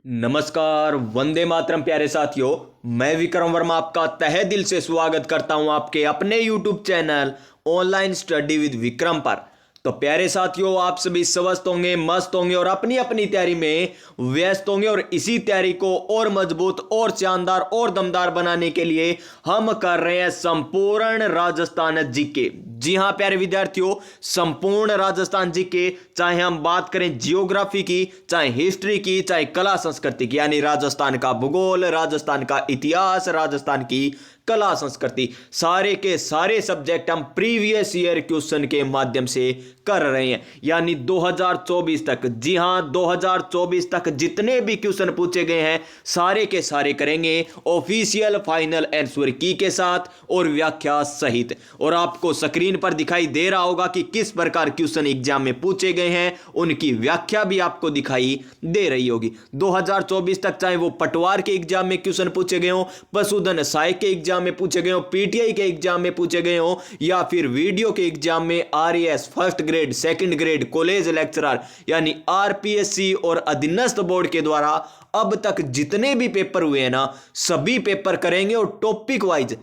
नमस्कार, वंदे मातरम प्यारे साथियों। मैं विक्रम वर्मा आपका तहे दिल से स्वागत करता हूं आपके अपने YouTube channel online study with Vikram पर। तो प्यारे साथियों, आप सभी स्वस्थ होंगे, मस्त होंगे और अपनी अपनी तैयारी में व्यस्त होंगे। और इसी तैयारी को और मजबूत और शानदार और दमदार बनाने के लिए हम कर रहे हैं संपूर्ण राजस्थान जीके। जी हां प्यारे विद्यार्थियों, संपूर्ण राजस्थान जीके, चाहे हम बात करें जियोग्राफी की, चाहे हिस्ट्री की, चाहे कला संस्कृति की, यानी राजस्थान का भूगोल, राजस्थान का इतिहास, राजस्थान की कला संस्कृति, सारे के सारे सब्जेक्ट हम प्रीवियस ईयर क्वेश्चन के माध्यम से कर रहे हैं, यानी 2024 तक। जी हां, 2024 तक जितने भी क्वेश्चन पूछे गए हैं सारे के सारे करेंगे ऑफिशियल फाइनल आंसर की के साथ और व्याख्या सहित। और आपको स्क्रीन पर दिखाई दे रहा होगा कि किस प्रकार क्वेश्चन एग्जाम में पूछे गए हैं, उनकी व्याख्या भी आपको दिखाई दे रही होगी। 2024 तक चाहे वो पटवार के एग्जाम में क्वेश्चन पूछे गए हो, पशुधन सहायक के एग्जाम में पूछे गए हो, पीटीआई के एग्जाम में पूछे गए हो, या फिर वीडियो के एग्जाम में RAS first grade, second grade, college lecturer यानी आरपीएससी और अधीनस्थ बोर्ड के द्वारा अब तक जितने भी पेपर हुए हैं ना, सभी पेपर करेंगे और टॉपिक वाइज।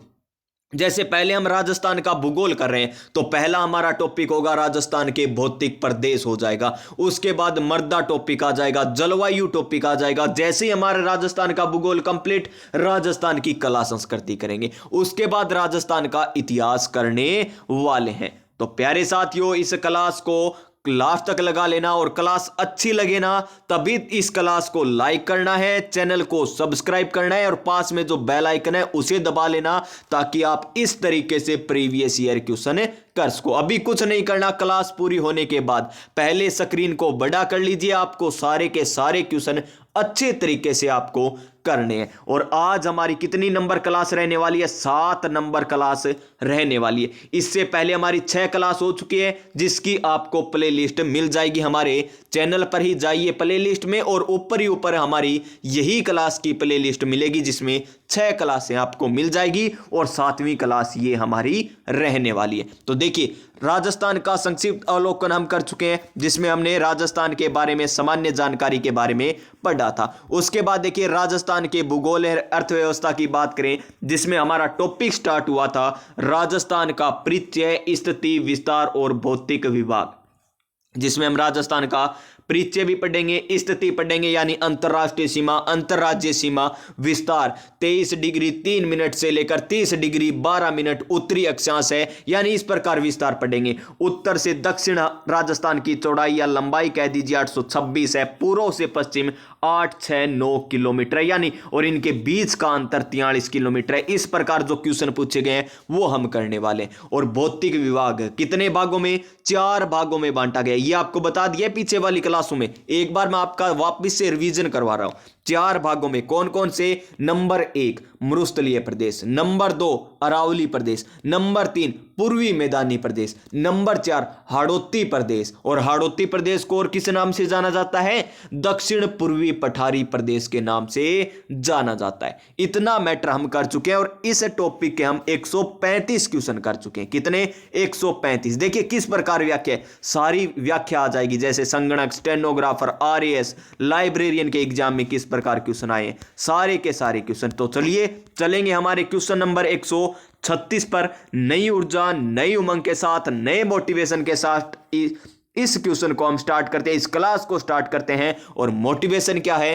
जैसे पहले हम राजस्थान का भूगोल कर रहे हैं तो पहला हमारा टॉपिक होगा राजस्थान के भौतिक प्रदेश हो जाएगा, उसके बाद मृदा टॉपिक आ जाएगा, जलवायु टॉपिक आ जाएगा। जैसे ही हमारा राजस्थान का भूगोल कंप्लीट, राजस्थान की कला संस्कृति करेंगे, उसके बाद राजस्थान का इतिहास करने वाले हैं। तो प्यारे साथियों, इस क्लास को लास्ट तक लगा लेना और क्लास अच्छी लगे ना तभी इस क्लास को लाइक करना है, चैनल को सब्सक्राइब करना है और पास में जो बेल आइकन है उसे दबा लेना ताकि आप इस तरीके से प्रीवियस ईयर क्वेश्चन कर सको। अभी कुछ नहीं करना, क्लास पूरी होने के बाद पहले स्क्रीन को बड़ा कर लीजिए, आपको सारे के सारे क्वेश्चन अच्छे तरीके से आपको करने हैं। और आज हमारी कितनी नंबर क्लास रहने वाली है? 7 नंबर क्लास रहने वाली है। इससे पहले हमारी 6 क्लास हो चुकी है जिसकी आपको प्लेलिस्ट मिल जाएगी। हमारे चैनल पर ही जाइए प्लेलिस्ट में और ऊपर ही ऊपर हमारी यही क्लास की प्लेलिस्ट मिलेगी जिसमें 6 क्लासें आपको मिल जाएगी और 7वीं क्लास ये हमारी रहने वाली है। तो देखिए, राजस्थान का संक्षिप्त अवलोकन हम कर चुके हैं जिसमें हमने राजस्थान के बारे में सामान्य जानकारी के बारे में पढ़ा था। उसके बाद देखिए, राजस्थान के भूगोल अर्थव्यवस्था की बात करें जिसमें हमारा टॉपिक स्टार्ट हुआ था राजस्थान का परिचय, स्थिति, विस्तार और भौतिक विभाग, जिसमें हम राजस्थान का परिचय भी पढ़ेंगे, स्थिति पढ़ेंगे यानी अंतरराष्ट्रीय सीमा, अंतरराज्यीय सीमा, विस्तार 23 डिग्री 3 मिनट से लेकर 30 डिग्री 12 मिनट उत्तरी अक्षांश है, यानी इस प्रकार विस्तार पढ़ेंगे। उत्तर से दक्षिण राजस्थान की चौड़ाई या लंबाई कह दीजिए 826 है, पूर्व से पश्चिम 869 किलोमीटर है, यानी और इनके बीच का अंतर 43 किलोमीटर है। इस प्रकार जो क्वेश्चन पूछे गए हैं वो हम करने वाले हैं। और भौतिक विभाग कितने भागों में? 4 भागों में बांटा गया। ये आपको बता दिया पीछे वाली क्लासों में, एक बार मैं आपका वापस से रिवीजन करवा रहा हूं। 4 भागों में कौन कौन से? नंबर 1 मरुस्थलीय प्रदेश, नंबर 2 अरावली प्रदेश, नंबर 3 पूर्वी मैदानी प्रदेश, नंबर 4 हाड़ौती प्रदेश। और हाड़ौती प्रदेश को और किस नाम से जाना जाता है? दक्षिण पूर्वी पठारी प्रदेश के नाम से जाना जाता है। इतना मैटर हम कर चुके हैं और इस टॉपिक के हम 135 क्वेश्चन कर चुके हैं। कितने? 135। देखिए किस प्रकार व्याख्या है, सारी व्याख्या आ जाएगी, जैसे संगणक, स्टेनोग्राफर, आरएएस, लाइब्रेरियन के एग्जाम में किस प्रकार क्वेश्चन आए, सारे के सारे क्वेश्चन। तो चलिए चलेंगे हमारे क्वेश्चन नंबर 136 पर। नई ऊर्जा, नई उमंग के साथ, नए मोटिवेशन के साथ इस क्वेश्चन को हम स्टार्ट करते हैं, इस क्लास को स्टार्ट करते हैं। और मोटिवेशन क्या है?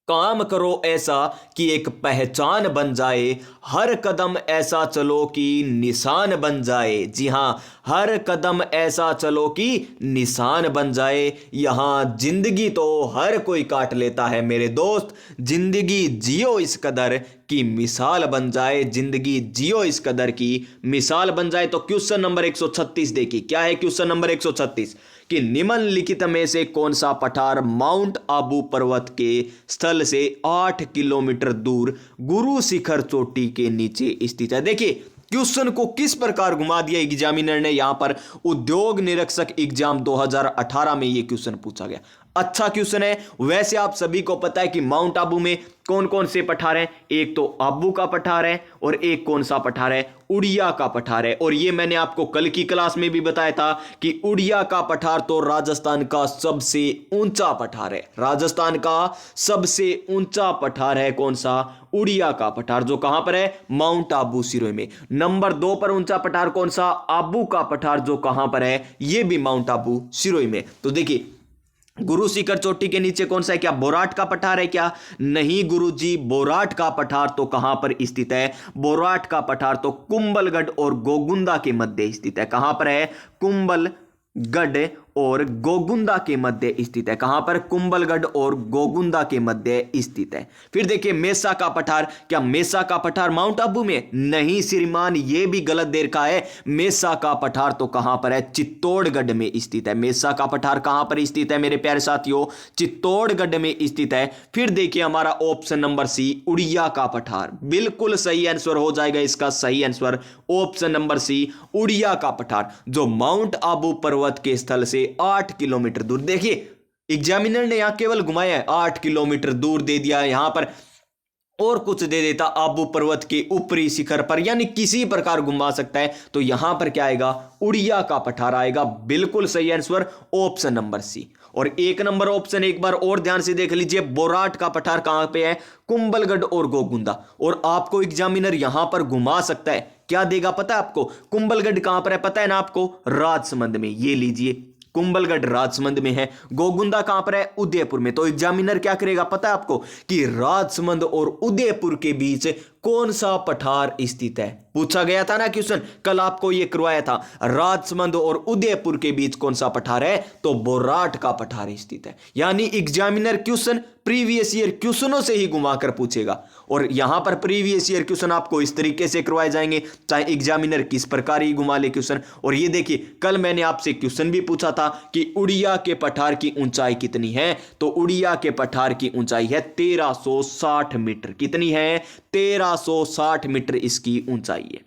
काम करो ऐसा कि एक पहचान बन जाए, हर कदम ऐसा चलो कि निशान बन जाए। जी हां, हर कदम ऐसा चलो कि निशान बन जाए। यहां जिंदगी तो हर कोई काट लेता है मेरे दोस्त, जिंदगी जियो इस कदर की मिसाल बन जाए, जिंदगी जियो इस कदर की मिसाल बन जाए। तो क्वेश्चन नंबर 136 देखिए, क्या है क्वेश्चन नंबर 136 कि निम्नलिखित में से कौन सा पठार माउंट आबू पर्वत के स्थल से 8 किलोमीटर दूर गुरु शिखर चोटी के नीचे स्थित है? देखिए क्वेश्चन को किस प्रकार घुमा दिया एग्जामिनर ने। यहां पर उद्योग निरीक्षक एग्जाम 2018 में यह क्वेश्चन पूछा गया। अच्छा क्वेश्चन है। वैसे आप सभी को पता है कि माउंट आबू में कौन कौन से पठार हैं। एक तो आबू का पठार है और एक कौन सा पठार है, उड़िया का पठार है। और ये मैंने आपको कल की क्लास में भी बताया था कि उड़िया का पठार तो राजस्थान का सबसे ऊंचा पठार है। राजस्थान का सबसे ऊंचा पठार है कौन सा, उड़िया का पठार, जो कहां पर है, माउंट आबू सिरोही में। नंबर 2 पर ऊंचा पठार कौन सा, आबू का पठार, जो कहां पर है, यह भी माउंट आबू सिरोही में। तो देखिए गुरु शिखर चोटी के नीचे कौन सा है, क्या बोराट का पठार है क्या, नहीं गुरुजी, बोराट का पठार तो कहां पर स्थित है, बोराट का पठार तो कुंभलगढ़ और गोगुंदा के मध्य स्थित है। कहां पर है, कुंभलगढ़ और गोगुंदा के मध्य स्थित है। कहां पर, कुंभलगढ़ और गोगुंदा के मध्य स्थित है। फिर देखिए मेसा का पठार, क्या मेसा का पठार माउंट आबू में, नहीं श्रीमान, यह भी गलत दे रखा है। मेसा का पठार तो कहां पर है, चित्तौड़गढ़ में स्थित है। मेसा का पठार कहां पर स्थित है मेरे प्यारे साथियों, चित्तौड़गढ़ में स्थित है। फिर देखिए हमारा ऑप्शन नंबर सी, उड़िया का पठार, बिल्कुल सही आंसर हो जाएगा इसका सही answer option number C, Odia का पठार, जो माउंट आबू पर्वत के स्थल से 8 किलोमीटर दूर। देखिए एग्जामिनर ने यहां केवल घुमाया है, 8 किलोमीटर दूर दे दिया है। यहां पर और कुछ दे देता आबू पर्वत के ऊपरी शिखर पर, यानी किसी प्रकार घुमा सकता है। तो यहां पर क्या आएगा, उड़िया का पठार आएगा, बिल्कुल सही आंसर ऑप्शन नंबर सी। और एक नंबर ऑप्शन एक बार और ध्यान से देख लीजिए, बोराट का पठार कहां पे है, कुंभलगढ़ और गोगुंदा। और आपको एग्जामिनर यहां पर घुमा सकता है, क्या देगा पता है आपको, कुंभलगढ़ कहां पर है पता है ना आपको, राजसमंद में, ये लीजिए कुंभलगढ़ राजसमंद में है। गोगुंदा कहां पर है, उदयपुर में। तो एग्जामिनर क्या करेगा पता है आपको, कि राजसमंद और उदयपुर के बीच कौन सा पठार स्थित है, पूछा गया था ना क्वेश्चन, कल आपको यह करवाया था, राजसमंद और उदयपुर के बीच कौन सा पठार है, तो बोराट का पठार स्थित है। यानी एग्जामिनर क्वेश्चन प्रीवियस ईयर क्वेश्चनों से ही घुमाकर पूछेगा। और यहां पर प्रीवियस ईयर क्वेश्चन आपको इस तरीके से करवाए जाएंगे, चाहे एग्जामिनर किस प्रकार ही घुमा ले क्वेश्चन। और ये देखिए कल मैंने आपसे क्वेश्चन भी पूछा था कि उड़िया के पठार की ऊंचाई कितनी है, तो उड़िया के पठार की ऊंचाई है 1360 मीटर। कितनी है, 1360 मीटर इसकी ऊंचाई है।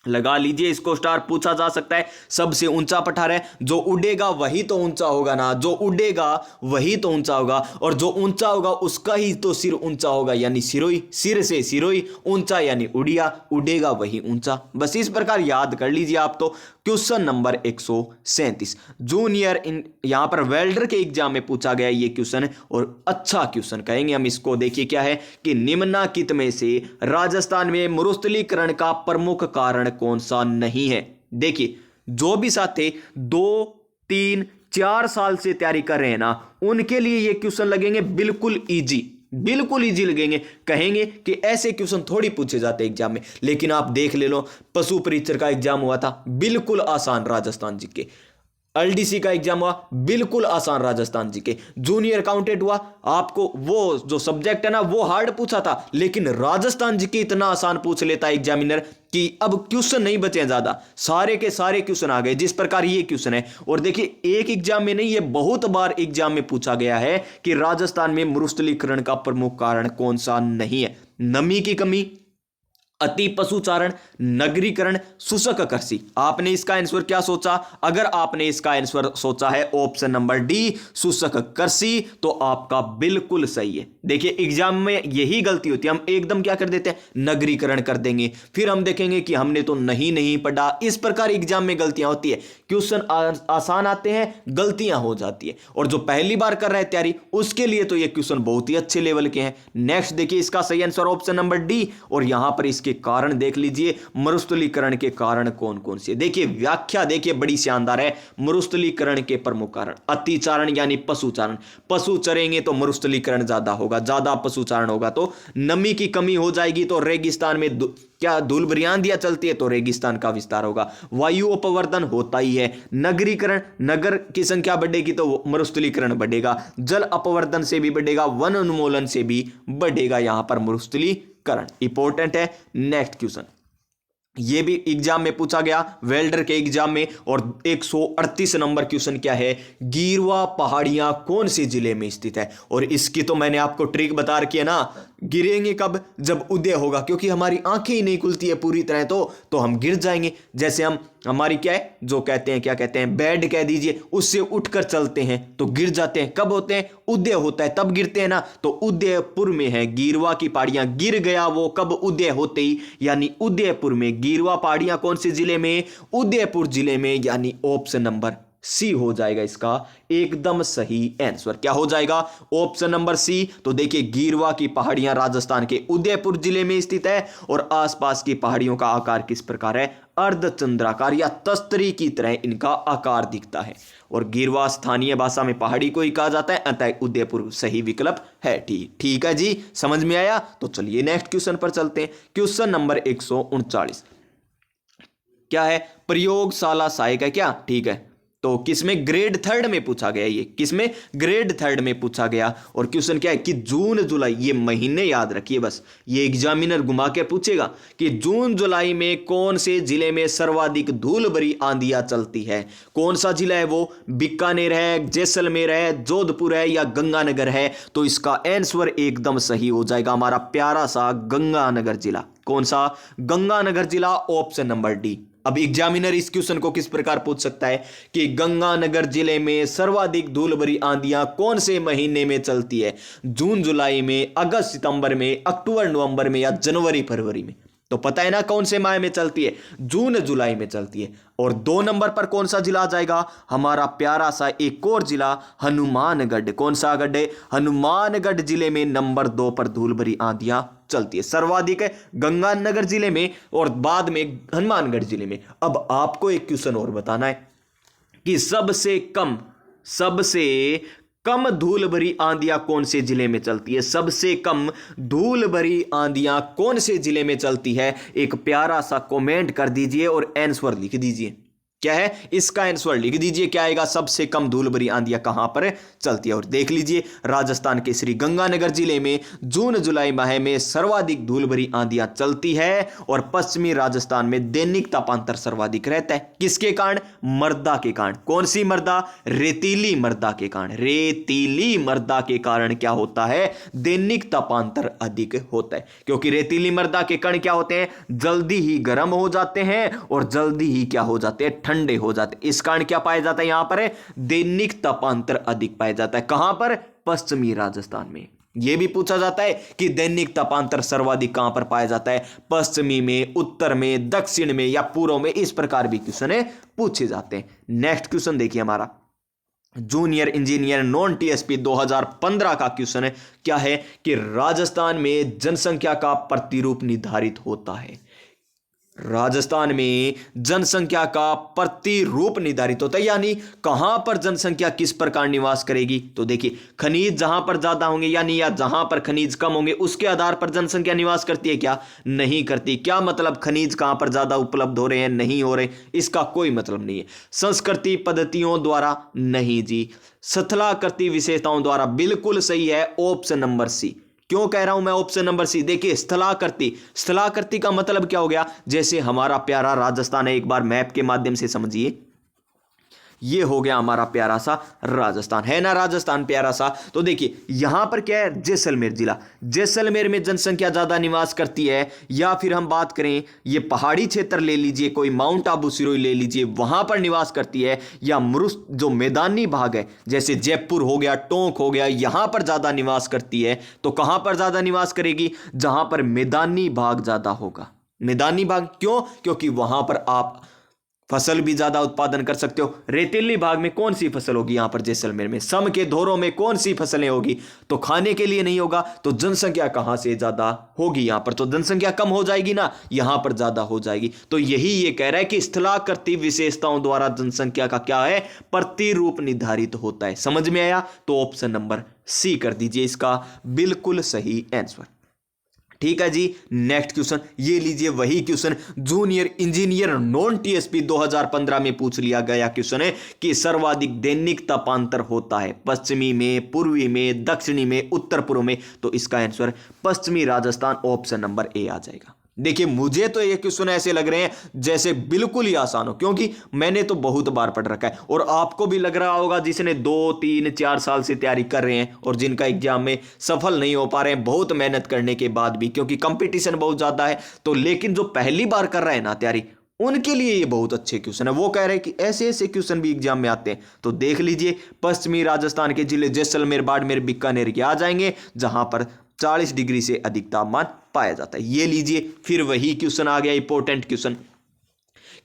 लगा लीजिए इसको स्टार, पूछा जा सकता है। सबसे ऊंचा पठार है, जो उड़ेगा वही तो ऊंचा होगा ना, जो उड़ेगा वही तो ऊंचा होगा, और जो ऊंचा होगा उसका ही तो सिर ऊंचा होगा, यानी सिरोही, सिर से सिरोही ऊंचा यानी उड़िया, उड़ेगा वही ऊंचा। बस इस प्रकार याद कर लीजिए आप। तो क्वेश्चन नंबर 137 जूनियर इन, यहां पर वेल्डर के एग्जाम में पूछा गया ये क्वेश्चन, और अच्छा क्वेश्चन कहेंगे हम इसको। देखिए क्या है कि निम्नलिखित में से राजस्थान में मरुस्थलीकरण का प्रमुख कारण कौन सा नहीं है। देखिए जो भी साथी 2, 3, 4 साल से तैयारी कर रहे हैं ना, उनके लिए ये क्वेश्चन लगेंगे बिल्कुल इजी, बिल्कुल इजी लगेंगे। कहेंगे कि ऐसे क्वेश्चन थोड़ी पूछे जाते हैं एग्जाम में, लेकिन आप देख ले लो, पशु परीक्षक का एग्जाम हुआ था, बिल्कुल आसान राजस्थान जी के। एलडीसी का एग्जाम हुआ, बिल्कुल आसान राजस्थान जी के। जूनियर अकाउंटेंट हुआ, आपको वो जो सब्जेक्ट है ना वो हार्ड पूछा था, लेकिन राजस्थान जी के इतना आसान पूछ लेता है एग्जामिनर कि अब क्वेश्चन नहीं बचे ज्यादा, सारे के सारे क्वेश्चन आ गए, जिस प्रकार ये क्वेश्चन है। और देखिए एक एग्जाम में नहीं, ये बहुत बार एग्जाम में पूछा गया है कि राजस्थान में मरुस्थलीकरण का प्रमुख कारण कौन सा नहीं है। नमी की कमी, अति पशुचारण, नगरीकरण, शुष्क कृषि। आपने इसका आंसर क्या सोचा, अगर आपने इसका आंसर सोचा है ऑप्शन नंबर डी शुष्क कृषि, तो आपका बिल्कुल सही है। देखिए एग्जाम में यही गलती होती है, हम एकदम क्या कर देते हैं, नगरीकरण कर देंगे, फिर हम देखेंगे कि हमने तो नहीं पढ़ा। इस प्रकार एग्जाम में गलतियां होती है, क्वेश्चन आसान आते हैं, गलतियां हो जाती है। और जो पहली बार कर रहे हैं तैयारी, उसके लिए तो ये क्वेश्चन बहुत ही अच्छे लेवल के हैं। नेक्स्ट देखिए इसका सही आंसर ऑप्शन नंबर डी, और यहां पर इसके कारण देख लीजिए, मरुस्थलीकरण के कारण कौन कौन से। देखिए व्याख्या देखिए बड़ी शानदार है। मरुस्थलीकरण के प्रमुख कारण, अतिचारण यानी पशुचारण, पशु चरेंगे तो मरुस्थलीकरण ज्यादा होगा, ज्यादा पशुचारण होगा तो नमी की कमी हो जाएगी, तो रेगिस्तान में क्या धूल भरी आंधियां चलती है तो रेगिस्तान का विस्तार होगा। वायु अपवर्तन होता ही है। नगरीकरण, नगर की संख्या बढ़ेगी तो मरुस्थलीकरण बढ़ेगा। जल अपवर्तन से भी बढ़ेगा, वन उन्मूलन से भी बढ़ेगा, यहां पर मरुस्थलीकरण इंपॉर्टेंट है। नेक्स्ट क्वेश्चन, ये भी एग्जाम में पूछा गया, वेल्डर के एग्जाम में। और 138 नंबर क्वेश्चन क्या है, गिरवा पहाड़ियां कौन से जिले में स्थित है। और इसकी तो मैंने आपको ट्रिक बता रखी है ना, गिरेंगे कब, जब उदय होगा, क्योंकि हमारी आंखें ही नहीं खुलती है पूरी तरह तो हम गिर जाएंगे। जैसे हमारी क्या है, जो कहते हैं, क्या कहते हैं, बेड कह दीजिए, उससे उठकर चलते हैं तो गिर जाते हैं। कब होते हैं, उदय होता है तब गिरते हैं ना। तो उदयपुर में है गिरवा की पहाड़ियां, गिर गया वो कब, उदय होते ही, यानी उदयपुर में। गिरवा पहाड़ियां कौन से जिले में, उदयपुर जिले में, यानी ऑप्शन नंबर सी हो जाएगा इसका एकदम सही आंसर। क्या हो जाएगा, ऑप्शन नंबर सी। तो देखिए गिरवा की पहाड़ियां राजस्थान के उदयपुर जिले में स्थित है और आसपास की पहाड़ियों का आकार किस प्रकार है, अर्धचंद्राकार या तस्तरी की तरह इनका आकार दिखता है। और गिरवा स्थानीय भाषा में पहाड़ी को ही कहा जाता है, अतः उदयपुर सही विकल्प है। ठीक है जी, समझ में आया। तो चलिए नेक्स्ट क्वेश्चन पर चलते हैं। क्वेश्चन नंबर 139 क्या है, प्रयोगशाला सहायक है क्या, ठीक है। तो किसमें, ग्रेड थर्ड में पूछा गया, ये किसमें, ग्रेड थर्ड में पूछा गया। और क्वेश्चन क्या है कि जून जुलाई, ये महीने याद रखिए बस, ये एग्जामिनर घुमा के पूछेगा कि जून जुलाई में कौन से जिले में सर्वाधिक धूल भरी आंधियां चलती है। कौन सा जिला है वो, बीकानेर है, जैसलमेर है, जोधपुर है या गंगानगर है। तो इसका आंसर एकदम सही हो जाएगा हमारा प्यारा सा गंगानगर जिला। कौन सा, गंगानगर जिला, ऑप्शन नंबर डी। अब एग्जामिनर इस क्वेश्चन को किस प्रकार पूछ सकता है कि गंगानगर जिले में सर्वाधिक धूल भरी आंधियां कौन से महीने में चलती है, जून जुलाई में, अगस्त सितंबर में, अक्टूबर नवंबर में या जनवरी फरवरी में। तो पता है ना कौन से माह में चलती है, जून जुलाई में चलती है। और 2 नंबर पर कौन सा जिला आ जाएगा, हमारा प्यारा सा एक और जिला हनुमानगढ़। कौन सा गढ़ है, हनुमानगढ़ जिले में नंबर 2 पर धूल भरी आंधियां चलती है। सर्वाधिक है गंगानगर जिले में और बाद में हनुमानगढ़ जिले में। अब आपको एक क्वेश्चन और बताना है कि सबसे कम धूल भरी आंधियां कौन से जिले में चलती है। सबसे कम धूल भरी आंधियां कौन से जिले में चलती है, एक प्यारा सा कमेंट कर दीजिए और आंसर लिख दीजिए। क्या है, इसका आंसर लिख दीजिए, क्या आएगा, सबसे कम धूल भरी आंधियां कहां पर चलती है। और देख लीजिए राजस्थान के श्री गंगानगर जिले में जून जुलाई माह में सर्वाधिक धूल भरी आंधियां चलती है और पश्चिमी राजस्थान में दैनिक तापांतर सर्वाधिक रहता है। किसके कारण, मृदा के कारण। कौन सी मृदा, रेतीली मृदा के कारण। रेतीली मृदा के कारण क्या होता है, दैनिक तापांतर अधिक होता है, क्योंकि रेतीली मृदा के कण क्या होते हैं, जल्दी ही गर्म हो जाते हैं और जल्दी ही क्या हो जाते हैं, ठंडे हो जाते। इस कारण क्या पाया जाता है, यहां पर दैनिक तापांतर अधिक पाया जाता है। कहां पर, पश्चिमी राजस्थान में। यह भी पूछा जाता है कि दैनिक तापांतर सर्वाधिक कहां पर पाया जाता है, पश्चिमी में, उत्तर में, दक्षिण में या पूर्व में। इस प्रकार भी क्वेश्चन पूछे जाते हैं। नेक्स्ट क्वेश्चन देखिए हमारा जूनियर इंजीनियर नॉन टीएसपी 2015 का क्वेश्चन है। क्या है कि राजस्थान में जनसंख्या का प्रतिरूप निर्धारित होता है। राजस्थान में जनसंख्या का प्रतिरूप निर्धारित होता है, यानी कहां पर जनसंख्या किस प्रकार निवास करेगी। तो देखिए खनिज जहां पर ज्यादा होंगे यानी या जहां पर खनिज कम होंगे उसके आधार पर जनसंख्या निवास करती है क्या, नहीं करती। क्या मतलब, खनिज कहां पर ज्यादा उपलब्ध हो रहे हैं, नहीं हो रहे, इसका कोई मतलब नहीं है। संस्कृति पद्धतियों द्वारा, नहीं जी। स्थलाकृति विशेषताओं द्वारा, बिल्कुल सही है, ऑप्शन नंबर सी। क्यों कह रहा हूं मैं ऑप्शन नंबर सी, देखिए स्थलाकृति का मतलब क्या हो गया, जैसे हमारा प्यारा राजस्थान है, एक बार मैप के माध्यम से समझिए। ये हो गया हमारा प्यारा सा राजस्थान, है ना, राजस्थान प्यारा सा। तो देखिए यहां पर क्या है, जैसलमेर जिला, जैसलमेर में जनसंख्या ज्यादा निवास करती है। या फिर हम बात करें ये पहाड़ी क्षेत्र ले लीजिए, कोई माउंट आबू सिरोही ले लीजिए, वहां पर निवास करती है। या मरुस्त जो मैदानी भाग है जैसे जयपुर हो गया, टोंक हो गया, यहां पर ज्यादा निवास करती है। तो कहां पर ज्यादा निवास करेगी, जहां पर मैदानी भाग ज्यादा होगा। मैदानी भाग क्यों, क्योंकि वहां पर आप फसल भी ज्यादा उत्पादन कर सकते हो। रेतीली भाग में कौन सी फसल होगी, यहां पर जैसलमेर में सम के धोरों में कौन सी फसलें होगी, तो खाने के लिए नहीं होगा। तो जनसंख्या कहां से ज्यादा होगी, यहां पर तो जनसंख्या कम हो जाएगी ना, यहां पर ज्यादा हो जाएगी। तो यही ये कह रहा है कि स्थलाकृति विशेषताओं द्वारा जनसंख्या का क्या है, प्रतिरूप निर्धारित होता है। समझ में आया, तो ऑप्शन नंबर सी कर दीजिए इसका बिल्कुल सही आंसर। ठीक है जी। नेक्स्ट क्वेश्चन ये लीजिए, वही question junior engineer non TSP 2015 में पूछ लिया गया क्वेश्चन है कि सर्वाधिक दैनिक तापांतर होता है पश्चिमी में, पूर्वी में, दक्षिणी में, उत्तर पूर्व में। तो इसका आंसर पश्चिमी राजस्थान, ऑप्शन नंबर ए आ जाएगा। देखिए मुझे तो ये क्वेश्चन ऐसे लग रहे हैं जैसे बिल्कुल ही आसान हो, क्योंकि मैंने तो बहुत बार पढ़ रखा है और आपको भी लग रहा होगा जिसने 2 3 4 साल से तैयारी कर रहे हैं और जिनका एग्जाम में सफल नहीं हो पा रहे हैं बहुत मेहनत करने के बाद भी, क्योंकि कंपटीशन बहुत ज्यादा है। तो लेकिन जो पहली बार कर रहे हैं ना तैयारी, उनके लिए ये बहुत अच्छे क्वेश्चन है। वो कह रहे हैं कि ऐसे ऐसे क्वेश्चन भी एग्जाम में आते हैं। तो देख लीजिए, पश्चिमी राजस्थान के जिले जैसलमेर, बाड़मेर, बीकानेर के आ जाएंगे जहां पर 40 डिग्री से अधिक तापमान पाया जाता है। ये लीजिए, फिर वही क्वेश्चन आ गया, इंपॉर्टेंट क्वेश्चन,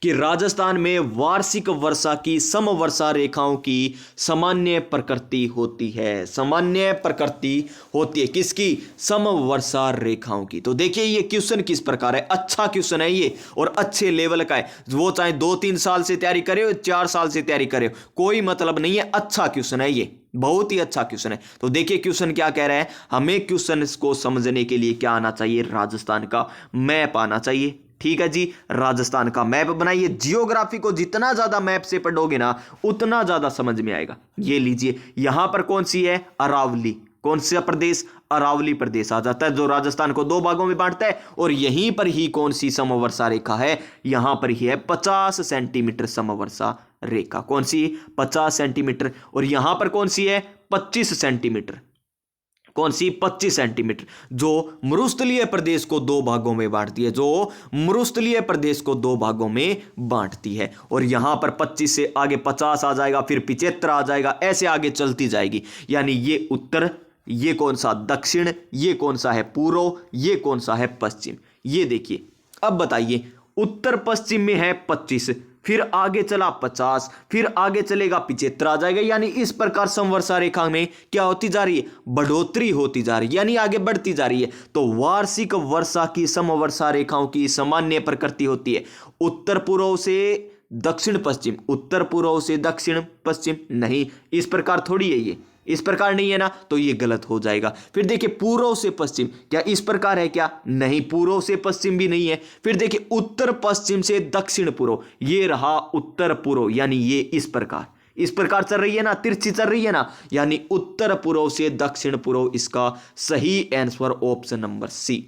कि राजस्थान में वार्षिक वर्षा की समवर्षा रेखाओं की सामान्य प्रकृति होती है। सामान्य प्रकृति होती है किसकी? समवर्षा रेखाओं की। तो देखिए ये क्वेश्चन किस प्रकार है, अच्छा क्वेश्चन है ये और अच्छे लेवल का है। वो चाहे 2 3 साल से तैयारी करे हो, 4 साल से तैयारी करे हो, कोई मतलब नहीं है, अच्छा क्वेश्चन है ये, बहुत ही अच्छा क्वेश्चन है। तो देखिए क्वेश्चन क्या कह रहा है, हमें क्वेश्चन को समझने के लिए क्या आना चाहिए, राजस्थान का मैप आना चाहिए। ठीक है जी, राजस्थान का मैप बनाइए। जियोग्राफी को जितना ज्यादा मैप से पढ़ोगे ना उतना ज्यादा समझ में आएगा। ये लीजिए, यहां पर कौन सी है, अरावली, कौन सा प्रदेश, अरावली प्रदेश आ जाता है जो राजस्थान को 2 भागों में बांटता है। और यहीं पर ही कौन सी समवर्षा रेखा है, यहां पर ही है 50 सेंटीमीटर समवर्षा रेखा। कौन सी? 50 सेंटीमीटर। और यहां पर कौन सी है, 25 सेंटीमीटर। कौन सी? 25 सेंटीमीटर, जो मरुस्थलीय प्रदेश को 2 भागों में बांटती है, जो मरुस्थलीय प्रदेश को 2 भागों में बांटती है। और यहां पर 25 से आगे 50 आ जाएगा, फिर 75 आ जाएगा, ऐसे आगे चलती जाएगी। यानी ये उत्तर, ये कौन सा दक्षिण, ये कौन सा है पूर्व, ये कौन सा है पश्चिम। ये देखिए, अब बताइए, उत्तर पश्चिम में है 25, फिर आगे चला 50, फिर आगे चलेगा 75 आ जाएगा। यानी इस प्रकार समवर्षा रेखा में क्या होती जा रही है, बढ़ोतरी होती जा रही है, यानी आगे बढ़ती जा रही है। तो वार्षिक वर्षा की समवर्षा रेखाओं की सामान्य प्रकृति होती है उत्तर पूर्व से दक्षिण पश्चिम, उत्तर पूर्व से दक्षिण पश्चिम। नहीं, इस प्रकार थोड़ी है, ये इस प्रकार नहीं है ना, तो ये गलत हो जाएगा। फिर देखिए पूर्व से पश्चिम, क्या इस प्रकार है क्या? नहीं, पूर्व से पश्चिम भी नहीं है। फिर देखिए उत्तर पश्चिम से दक्षिण पूर्व, ये रहा उत्तर पूर्व, यानी ये इस प्रकार चल रही है ना, तिरछी चल रही है ना, यानी उत्तर पूर्व से दक्षिण पूर्व इसका सही आंसर ऑप्शन नंबर सी।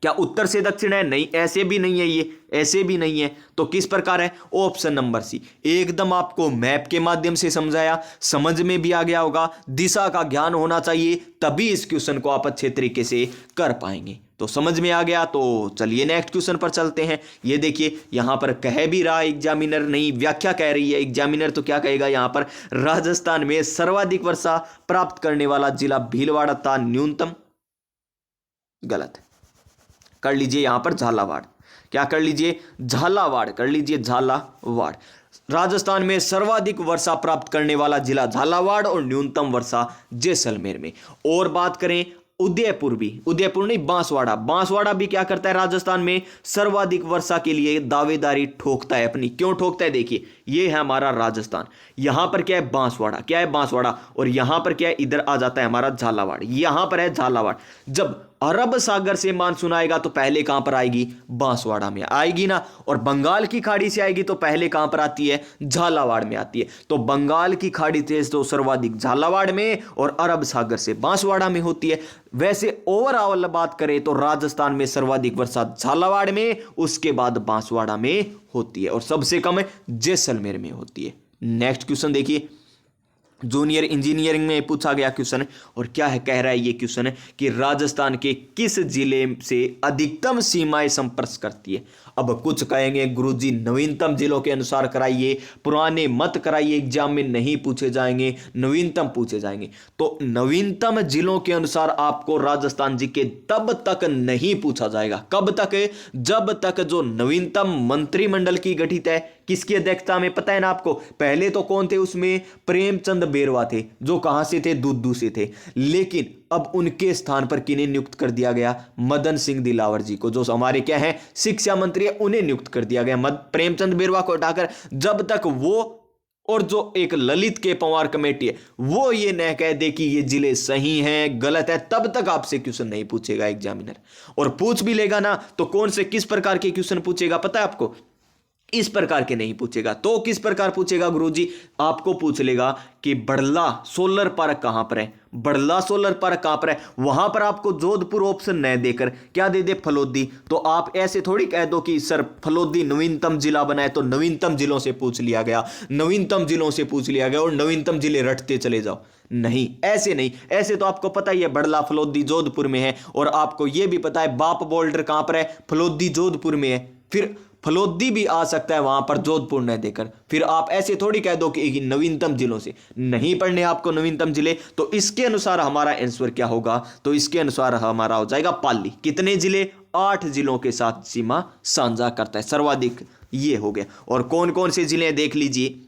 क्या उत्तर से दक्षिण है? नहीं, ऐसे भी नहीं है, ये ऐसे भी नहीं है। तो किस प्रकार है? Option number C. एकदम आपको मैप के माध्यम से समझाया, समझ में भी आ गया होगा, दिशा का ज्ञान होना चाहिए, तभी इस क्वेश्चन को आप अच्छे तरीके से कर पाएंगे। तो समझ में आ गया, तो चलिए नेक्स्ट क्वेश्चन पर चलते हैं। ये देखिए, यहां पर कह भी रहा एग्जामिनर, नहीं व्याख्या कह रही है एग्जामिनर, तो क्या कहेगा यहां पर, राजस्थान में सर्वाधिक वर्षा प्राप्त करने वाला जिला भीलवाड़ा था, न्यूनतम, गलत है। कर लीजिए यहां पर झालावाड़, क्या कर लीजिए, झालावाड़ कर लीजिए, झालावाड़। राजस्थान में सर्वाधिक वर्षा प्राप्त करने वाला जिला झालावाड़ और न्यूनतम वर्षा जैसलमेर में। और बात करें उदयपुर भी, उदयपुर नहीं बांसवाड़ा, बांसवाड़ा भी क्या करता है, राजस्थान में सर्वाधिक वर्षा के लिए दावेदारी ठोकता है अपनी। क्यों ठोकता है? देखिए, ये है हमारा राजस्थान, यहां पर क्या है, बांसवाड़ा, क्या है, बांसवाड़ा, और यहां पर क्या है, इधर आ जाता है हमारा झालावाड़, यहां पर है झालावाड़। जब अरब सागर से मानसून आएगा तो पहले कहां पर आएगी, बांसवाड़ा में आएगी ना, और बंगाल की खाड़ी से आएगी तो पहले कहां पर आती है, झालावाड़ में आती है। तो बंगाल की खाड़ी से तो सर्वाधिक झालावाड़ में और अरब सागर से बांसवाड़ा में होती है। वैसे ओवरऑल बात करें तो राजस्थान में सर्वाधिक वर्षा झालावाड़ में, उसके बाद बांसवाड़ा में होती है, और सबसे कम जैसलमेर में होती है। नेक्स्ट क्वेश्चन देखिए, जूनियर इंजीनियरिंग में पूछा गया क्वेश्चन है, और क्या है, कह रहा है ये क्वेश्चन है कि राजस्थान के किस जिले से अधिकतम सीमाएं संपर्क करती है। अब कुछ कहेंगे गुरुजी नवीनतम जिलों के अनुसार कराइए, पुराने मत कराइए, एग्जाम में नहीं पूछे जाएंगे, नवीनतम पूछे जाएंगे। तो नवीनतम जिलों के अनुसार आपको राजस्थान जी के तब तक नहीं पूछा जाएगा, कब तक, जब तक जो नवीनतम मंत्रिमंडल की गठित है, किसकी अध्यक्षता में, पता है ना आपको। पहले तो कौन थे उसमें, प्रेमचंद बेरवा थे, जो कहां से थे, दूदू से थे। लेकिन अब उनके स्थान पर किन्हें नियुक्त कर दिया गया, मदन सिंह दिलावर जी को, जो हमारे क्या है, शिक्षा मंत्री है, उन्हें नियुक्त कर दिया गया। प्रेमचंद बेरवा को हटाकर, जब तक वो और जो एक ललित के पंवार कमेटी है वो ये न कह दे कि ये जिले सही हैं गलत है, तब तक आपसे क्वेश्चन नहीं पूछेगा एग्जामिनर। और पूछ भी लेगा ना तो कौन से किस प्रकार के क्वेश्चन पूछेगा पता है आपको, इस प्रकार के नहीं पूछेगा। तो किस प्रकार पूछेगा गुरुजी, आपको पूछ लेगा कि बड़ला सोलर पार्क कहां पर है, बड़ला सोलर पार्क कहां पर है, वहां पर आपको जोधपुर ऑप्शन न देकर क्या दे दे, फलोदी। तो आप ऐसे थोड़ी कह दो कि सर फलोदी नवीनतम जिला बनाए, तो नवीनतम जिलों से पूछ लिया गया, नवीनतम जिलों से पूछ लिया गया और नवीनतम जिले रटते चले जाओ। नहीं, ऐसे नहीं। ऐसे तो आपको पता ही है बड़ला फलोदी जोधपुर में है, और आपको यह भी पता है बाप बोल्डर कहां पर है, फलोदी जोधपुर में है। फिर फलोदी भी आ सकता है वहां पर जोधपुर न देकर। फिर आप ऐसे थोड़ी कह दो कि नवीनतम जिलों से, नहीं पढ़ने आपको नवीनतम जिले। तो इसके अनुसार हमारा आंसर क्या होगा, तो इसके अनुसार हमारा हो जाएगा पाली। कितने जिले, 8 जिलों के साथ सीमा साझा करता है, सर्वाधिक ये हो गया। और कौन कौन से जिले देख लीजिए,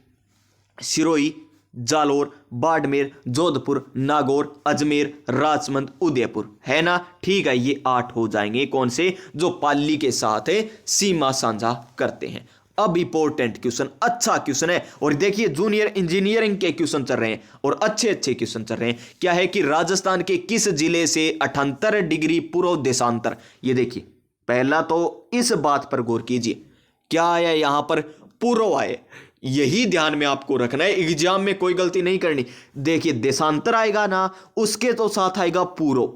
सिरोही, जालोर, बाड़मेर, जोधपुर, नागौर, अजमेर, राजसमंद, उदयपुर, है ना। ठीक है, ये 8 हो जाएंगे कौन से, जो पाली के साथ सीमा साझा करते हैं। अब इंपॉर्टेंट क्वेश्चन, अच्छा क्वेश्चन है, और देखिए जूनियर इंजीनियरिंग के क्वेश्चन चल रहे हैं और अच्छे अच्छे क्वेश्चन चल रहे हैं। क्या है कि राजस्थान के किस जिले से 78 डिग्री पूर्व देशांतर, ये देखिए पहला तो इस बात पर गौर कीजिए, क्या आया यहां पर, पूर्व आए, यही ध्यान में आपको रखना है, एग्जाम में कोई गलती नहीं करनी। देखिए देशांतर आएगा ना, उसके तो साथ आएगा पूर्व,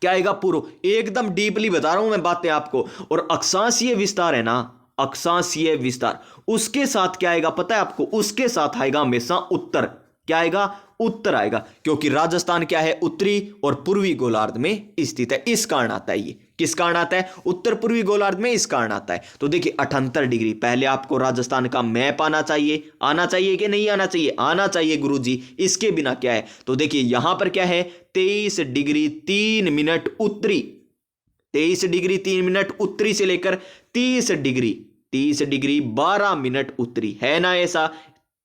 क्या आएगा, पूर्व। एकदम डीपली बता रहा हूं मैं बातें आपको। और अक्षांशीय विस्तार है ना, अक्षांशीय विस्तार, उसके साथ क्या आएगा पता है आपको, उसके साथ आएगा हमेशा उत्तर, क्या आएगा, उत्तर आएगा, क्योंकि राजस्थान क्या है, उत्तरी और पूर्वी गोलार्ध में स्थित है, इस कारण आता है। ये किस कारण आता है, उत्तर पूर्वी गोलार्ध में, इस कारण आता है। तो देखिए 78 डिग्री, पहले आपको राजस्थान का मैप आना चाहिए, आना चाहिए कि नहीं आना चाहिए, आना चाहिए गुरुजी, इसके बिना क्या है। तो देखिए यहां पर क्या है, 23 डिग्री 3 मिनट उत्तरी, 23 डिग्री 3 मिनट उत्तरी से लेकर 30 डिग्री 12 मिनट उत्तरी, है ना ऐसा।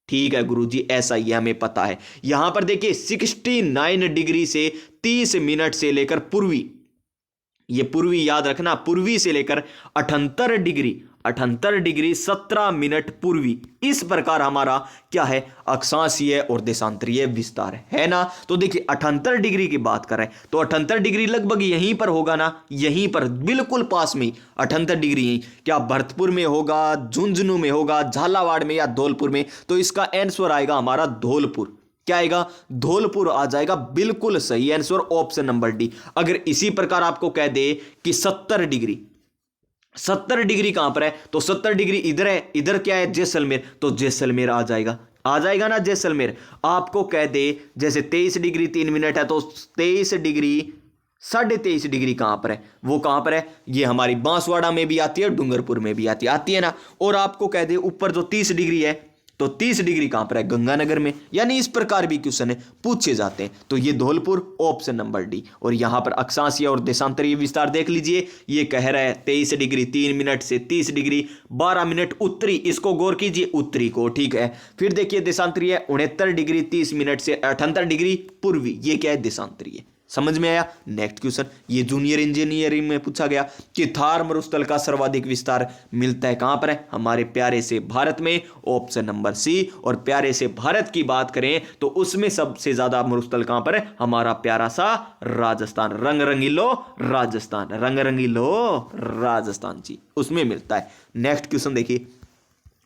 ठीक है गुरुजी, ऐसा ही हमें पता है। यहां पर देखिए 69 डिग्री से 30 मिनट से लेकर पूर्वी, ये पूर्वी याद रखना, पूर्वी से लेकर 78 डिग्री 17 मिनट पूर्वी, इस प्रकार हमारा क्या है, अक्षांशीय और देशांतरीय विस्तार है ना। तो देखिए 78 डिग्री की बात करें तो 78 डिग्री लगभग यहीं पर होगा ना, यहीं पर बिल्कुल पास में 78 डिग्री यहीं, क्या भरतपुर में होगा, झुंझुनू में होगा, झालावाड़ में या धौलपुर में, तो इसका आंसर आएगा हमारा धौलपुर, क्या आएगा, धौलपुर आ जाएगा, बिल्कुल सही आंसर ऑप्शन नंबर डी। अगर इसी प्रकार आपको कह दे कि 70 डिग्री कहां पर है, तो 70 डिग्री इधर है, इधर क्या है, जैसलमेर, तो जैसलमेर आ जाएगा ना जैसलमेर। आपको कह दे जैसे 23 डिग्री 3 मिनट है, तो 23 डिग्री 23.5 डिग्री कहां पर है, वो कहां पर है, ये हमारी बांसवाड़ा में भी आती है, डूंगरपुर में भी आती है ना। और आपको कह दे ऊपर जो 30 डिग्री है, तो 30 डिग्री कहां पर है, गंगानगर में। यानी इस प्रकार भी क्वेश्चन है पूछे जाते हैं। तो ये धौलपुर ऑप्शन नंबर डी। और यहां पर अक्षांशीय और देशांतरीय विस्तार देख लीजिए, ये कह रहा है 23 डिग्री 3 मिनट से 30 डिग्री 12 मिनट उत्तरी, इसको गौर कीजिए, उत्तरी को, ठीक है। फिर देखिए देशांतरीय 69 डिग्री 30 मिनट से 78 डिग्री पूर्वी, ये क्या है, देशांतरीय। समझ में आया। नेक्स्ट क्वेश्चन, ये जूनियर इंजीनियरिंग में पूछा गया कि थार मरुस्थल का सर्वाधिक विस्तार मिलता है कहां पर है, हमारे प्यारे से भारत में, ऑप्शन नंबर सी। और प्यारे से भारत की बात करें तो उसमें सबसे ज्यादा मरुस्थल कहां पर है, हमारा प्यारा सा राजस्थान, रंग रंगीलो राजस्थान जी, उसमें मिलता है। नेक्स्ट क्वेश्चन देखिए,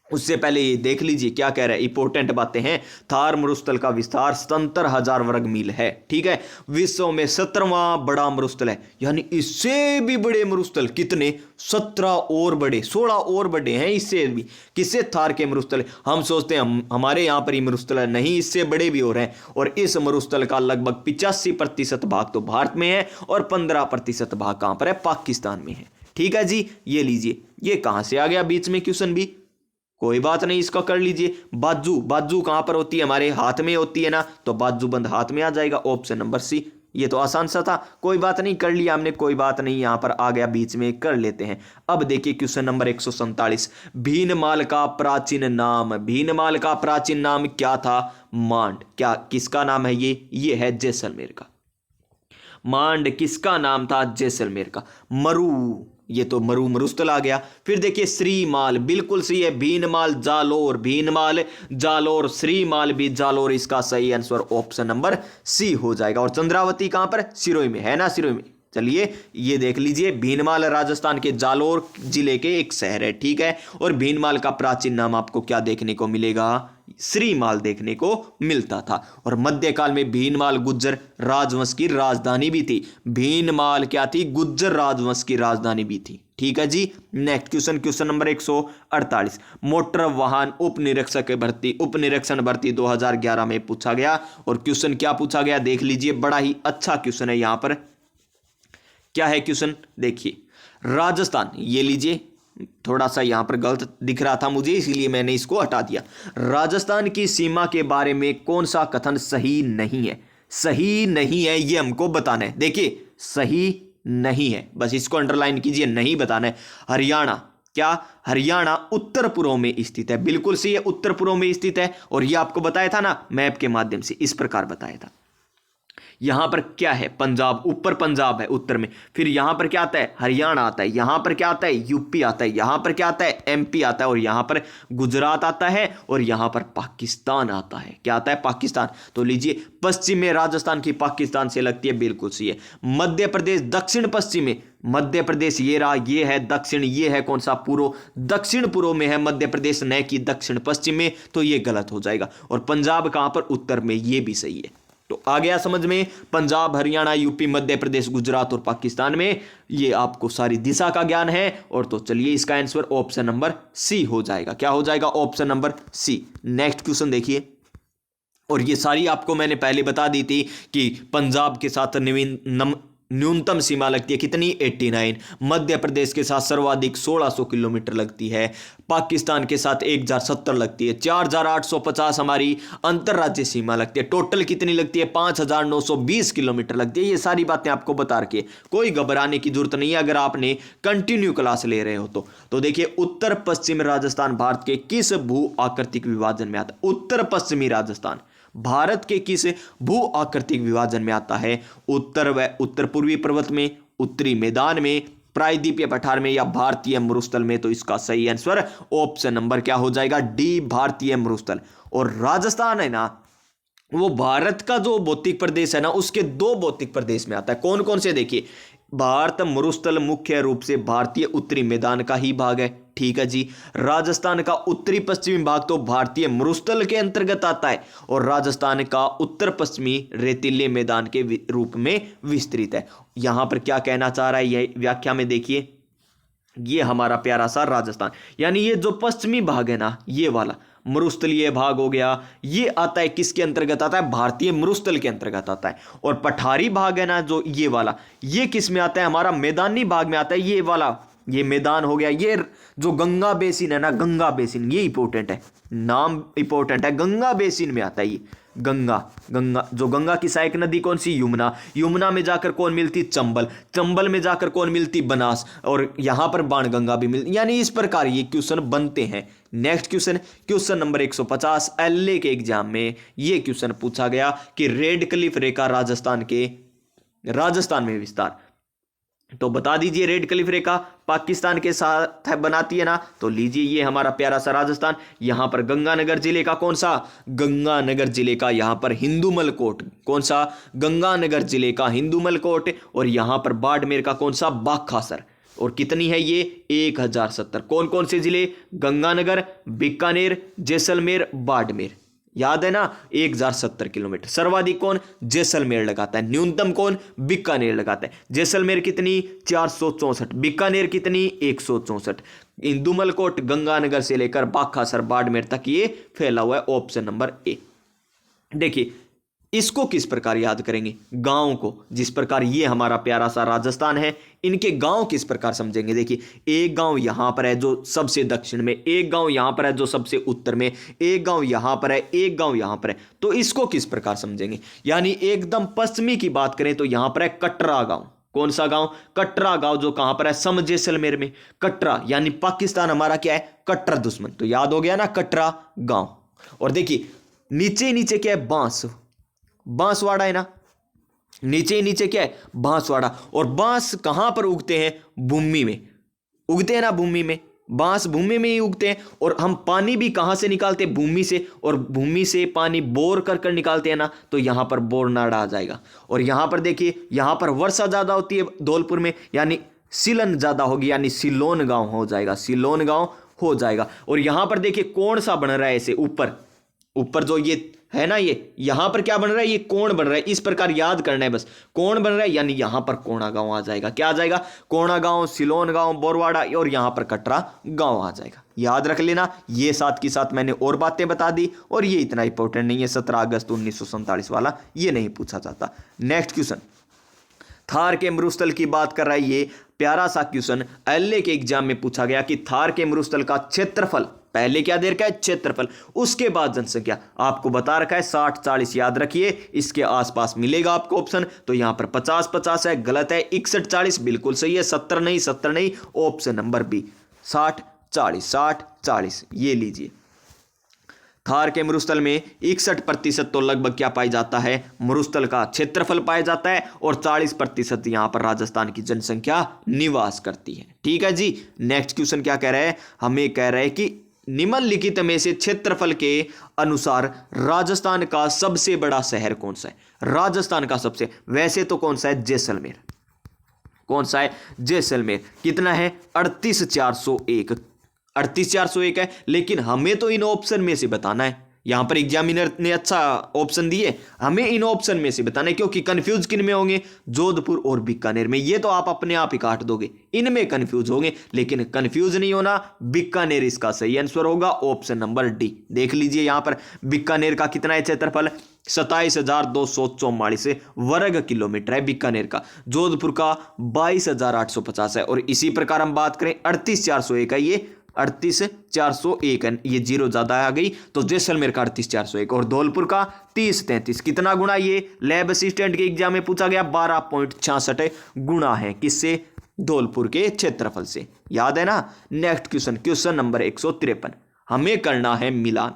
उससे पहले ये देख लीजिए क्या कह रहा है, इंपॉर्टेंट बातें हैं। थार मरुस्थल का विस्तार 77,000 वर्ग मील है, ठीक है। विश्व में 17वां बड़ा मरुस्थल है, यानी इससे भी बड़े मरुस्थल कितने, 17 और बड़े, 16 और बड़े हैं इससे भी, किससे, थार के मरुस्थल। हम सोचते हैं हमारे यहाँ पर ही मरुस्थल है, नहीं, इससे बड़े भी हो रहे हैं। और इस मरुस्थल का लगभग 85% भाग तो भारत में है और 15% भाग कहां पर है, पाकिस्तान में है, ठीक है जी। ये लीजिए, ये कहां से आ गया बीच में क्वेश्चन भी, कोई बात नहीं, इसको कर लीजिए। बाजू कहां पर होती है, हमारे हाथ में होती है ना, तो बाजूबंद हाथ में आ जाएगा, ऑप्शन नंबर सी। ये तो आसान सा था, कोई बात नहीं, कर लिया हमने, कोई बात नहीं, यहां पर आ गया बीच में, कर लेते हैं। अब देखिए क्वेश्चन नंबर 147, भीनमाल का प्राचीन नाम क्या था, मांड, क्या किसका नाम है, ये है जैसलमेर का। मांड किसका नाम था, जैसलमेर का। मरु, ये तो मरुस्थल आ गया। फिर देखिए श्रीमाल, बिल्कुल सही है, भीनमाल जालोर, श्रीमाल भी जालोर, इसका सही आंसर ऑप्शन नंबर सी हो जाएगा। और चंद्रावती कहां पर, सिरोही में, है ना, सिरोही में। चलिए ये देख लीजिए, भीनमाल राजस्थान के जालोर जिले के एक शहर है, ठीक है। और भीनमाल का प्राचीन नाम आपको क्या देखने को मिलेगा, श्रीमाल देखने को मिलता था। और मध्यकाल में भीनमाल गुज्जर राजवंश की राजधानी भी थी। भीनमाल क्या थी? गुज्जर राजवंश की राजधानी भी थी। ठीक है जी। Next question, question number 148, motor वाहन उप निरीक्षण भर्ती 2011 में पूछा गया। और क्वेश्चन क्या पूछा गया देख लीजिए, बड़ा ही अच्छा क्वेश्चन है। यहां पर क्या है क्वेश्चन देखिए, राजस्थान, ये लीजिए, थोड़ा सा यहां पर गलत दिख रहा था मुझे, इसीलिए मैंने इसको हटा दिया। राजस्थान की सीमा के बारे में कौन सा कथन सही नहीं है? सही नहीं है ये हमको बताना है। देखिए सही नहीं है, बस इसको अंडरलाइन कीजिए, नहीं बताना है। हरियाणा, क्या हरियाणा उत्तर पूर्व में स्थित है? बिल्कुल सही है, उत्तर पूर्व में स्थित है। और ये आपको बताया था ना मैप के माध्यम से, इस प्रकार बताया था। यहां पर क्या है? पंजाब, ऊपर पंजाब है उत्तर में। फिर यहां पर क्या आता है? हरियाणा आता है। यहां पर क्या आता है? यूपी आता है। यहां पर क्या आता है? एमपी आता है। और यहां पर गुजरात आता है। और यहां पर पाकिस्तान आता है। क्या आता है? पाकिस्तान। तो लीजिए, पश्चिम में राजस्थान की पाकिस्तान से लगती है, बिल्कुल सही है। मध्य प्रदेश दक्षिण पश्चिम में, मध्य प्रदेश ये रहा, ये है दक्षिण, ये है कौन सा? पूर्व। दक्षिण पूर्व में है मध्य प्रदेश, न कि दक्षिण पश्चिम में, तो ये गलत हो जाएगा। और पंजाब कहां पर? उत्तर में, ये भी सही है। तो आ गया समझ में? पंजाब, हरियाणा, यूपी, मध्य प्रदेश, गुजरात और पाकिस्तान में ये आपको सारी दिशा का ज्ञान है। और तो चलिए इसका आंसर ऑप्शन नंबर सी हो जाएगा। क्या हो जाएगा? Option number C. Next question देखिए, और ये सारी आपको मैंने पहले बता दी थी कि पंजाब के साथ न्यूनतम सीमा लगती है कितनी? 89। मध्य प्रदेश के साथ सर्वाधिक 1600 किलोमीटर लगती है। पाकिस्तान के साथ 1070 लगती है। 4850 हमारी अंतरराज्यीय सीमा लगती है। टोटल कितनी लगती है? 5920 किलोमीटर लगती है। ये सारी बातें आपको बता के कोई घबराने की जरूरत नहीं है अगर आपने कंटिन्यू क्लास ले रहे हो तो देखिए, उत्तर पश्चिम राजस्थान भारत के किस भू आकृतिक विभाजन में आता है? उत्तर पश्चिमी राजस्थान भारत के किस भू आकृतिक विभाजन में आता है? उत्तर व उत्तर पूर्वी पर्वत में, उत्तरी मैदान में, प्रायद्वीपीय पठार में, या भारतीय मरुस्थल में? तो इसका सही आंसर ऑप्शन नंबर क्या हो जाएगा? डी, भारतीय मरुस्थल। और राजस्थान है ना, वो भारत का जो भौतिक प्रदेश है ना, उसके दो भौतिक प्रदेश में आता है। कौन कौन से? देखिए, भारत मरुस्थल मुख्य रूप से भारतीय उत्तरी मैदान का ही भाग है। ठीक है जी। राजस्थान का उत्तरी पश्चिमी भाग तो भारतीय मरुस्थल के अंतर्गत आता है। और राजस्थान का उत्तर पश्चिमी रेतीले मैदान के रूप में विस्तृत है। यहां पर क्या कहना चाह रहा है ये व्याख्या में देखिए, ये हमारा प्यारा सा राजस्थान, यानी ये जो पश्चिमी भाग है ना, ये वाला मरुस्थलीय भाग हो गया, ये आता है किसके अंतर्गत आता है? भारतीय मरुस्थल के अंतर्गत आता है। और पठारी भाग है ना जो ये वाला, ये किस में आता है? हमारा मैदानी भाग में आता है। ये वाला, ये मैदान हो गया। ये जो गंगा बेसिन है ना, गंगा बेसिन, ये इंपॉर्टेंट है, नाम इंपॉर्टेंट है। गंगा बेसिन में आता है ये। गंगा जो गंगा की सहायक नदी कौन सी? यमुना। यमुना में जाकर कौन मिलती? चंबल। चंबल में जाकर कौन मिलती? बनास। और यहां पर बाणगंगा भी मिलती। यानी इस प्रकार ये क्वेश्चन बनते हैं। Next question, question number 150, LA के एग्जाम में ये क्वेश्चन पूछा गया कि रेड क्लिफ रेखा राजस्थान में विस्तार। तो बता दीजिए, रेड क्लिफ रेखा पाकिस्तान के साथ बनाती है ना, तो लीजिए ये हमारा प्यारा सा राजस्थान। यहां पर गंगानगर जिले का कौन सा? गंगानगर जिले का यहां पर हिंदूमल कोट। कौन सा? गंगानगर जिले का हिंदूमल कोट। और यहां पर बाड़मेर का कौन सा? बाखासर। और कितनी है ये? 1070। कौन कौन से जिले? गंगानगर, बीकानेर, जैसलमेर, बाड़मेर। याद है ना? 1070 किलोमीटर। सर्वाधिक कौन? जैसलमेर लगाता है। न्यूनतम कौन? बीकानेर लगाता है। जैसलमेर कितनी? 464। बीकानेर कितनी? 164। इंदुमल कोट गंगानगर से लेकर बाखासर बाड़मेर तक ये फैला हुआ है। Option number A. देखिए, इसको किस प्रकार याद करेंगे? गांव को, जिस प्रकार ये हमारा प्यारा सा राजस्थान है, इनके गांव किस प्रकार समझेंगे? देखिए, एक गांव यहां पर है जो सबसे दक्षिण में, एक गांव यहां पर है जो सबसे उत्तर में, एक गांव यहां पर है, एक गांव यहां पर है। तो इसको किस प्रकार समझेंगे? यानी एकदम पश्चिमी की बात करें तो यहां पर है कटरा गांव। कौन सा गांव? कटरा गांव, जो कहां पर है? सम जैसलमेर में। कटरा यानी पाकिस्तान हमारा क्या है? कट्टर दुश्मन। तो याद हो गया ना, कटरा गांव। और देखिए, नीचे नीचे क्या है? बांसवाड़ा है ना, नीचे नीचे क्या है? बांसवाड़ा। और बांस कहां पर उगते हैं? भूमि में उगते हैं ना, भूमि में। बांस भूमि में ही उगते हैं। और हम पानी भी कहां से निकालते हैं? भूमि से। और भूमि से पानी बोर कर निकालते हैं ना, तो यहां पर बोरनाड़ा आ जाएगा। और यहां पर देखिए, यहां पर वर्षा ज्यादा होती है धौलपुर में, यानी सीलन ज्यादा होगी, यानी सिलोन गांव हो जाएगा। सिलोन गांव हो जाएगा। और यहां पर देखिए कौन सा बन रहा है ऐसे ऊपर? ऊपर जो ये है ना, ये यहां पर क्या बन रहा है, ये कोण बन रहा है, इस प्रकार याद करना है बस। कोण बन रहा है यानी यहां पर कोणा गांव आ जाएगा। क्या आ जाएगा, कोणा गांव, सिलोन गांव, बोरवाड़ा, और यहां पर कटरा गांव आ जाएगा। याद रख लेना। ये साथ की साथ मैंने और बातें बता दी, और ये इतना इंपॉर्टेंट नहीं है, 17 अगस्त 1947 वाला ये नहीं पूछा जाता। नेक्स्ट क्वेश्चन, थार के मरुस्थल की बात कर रहा है। ये प्यारा सा क्वेश्चन एलए के एग्जाम में पूछा गया कि थार के मरुस्थल का क्षेत्रफल, पहले क्या दे रखा है, क्षेत्रफल, उसके बाद जनसंख्या। आपको बता रखा है 60-40, याद रखिए, इसके आसपास मिलेगा आपको ऑप्शन। तो यहां पर 50-50 है, गलत है। 61-40 बिल्कुल सही है। 70 नहीं, 70 नहीं, ऑप्शन नंबर बी 60-40, 60-40 ये लीजिए। थार के मरुस्थल में 61% तो लगभग क्या पाया जाता है, मरुस्थल का क्षेत्रफल पाया जाता है, और 40% यहां पर राजस्थान की जनसंख्या निवास करती है। ठीक है जी। नेक्स्ट क्वेश्चन क्या कह रहा है, हमें कह रहा है कि निम्नलिखित में से क्षेत्रफल के अनुसार राजस्थान का सबसे बड़ा शहर कौन सा है। राजस्थान का सबसे, वैसे तो कौन सा है, जैसलमेर। कौन सा है, जैसलमेर। कितना है, 38,401, 38,401 है। लेकिन हमें तो इन ऑप्शन में से बताना है। यहां पर एग्जामिनर ने अच्छा ऑप्शन दिए, हमें इन ऑप्शन में से बताना है, क्योंकि कंफ्यूज किन में होंगे, जोधपुर और बीकानेर में। ये तो आप अपने आप ही काट दोगे, इनमें कंफ्यूज होंगे। लेकिन कंफ्यूज नहीं होना, बीकानेर इसका सही आंसर होगा, ऑप्शन नंबर डी। देख लीजिए यहां पर बीकानेर का कितना है क्षेत्रफल, 27,244 वर्ग किलोमीटर है बीकानेर का। जोधपुर का 22,850 है। और इसी प्रकार हम बात करें 38,401 है, ये 38,401 है, ये जीरो ज्यादा आ गई, तो जैसलमेर का 38,401, और धौलपुर का 30,33। कितना गुना, ये लैब असिस्टेंट के एग्जाम में पूछा गया, 12.66 गुना है। किससे, धौलपुर के क्षेत्रफल से। याद है ना। नेक्स्ट क्वेश्चन, क्वेश्चन नंबर 153, हमें करना है मिलान।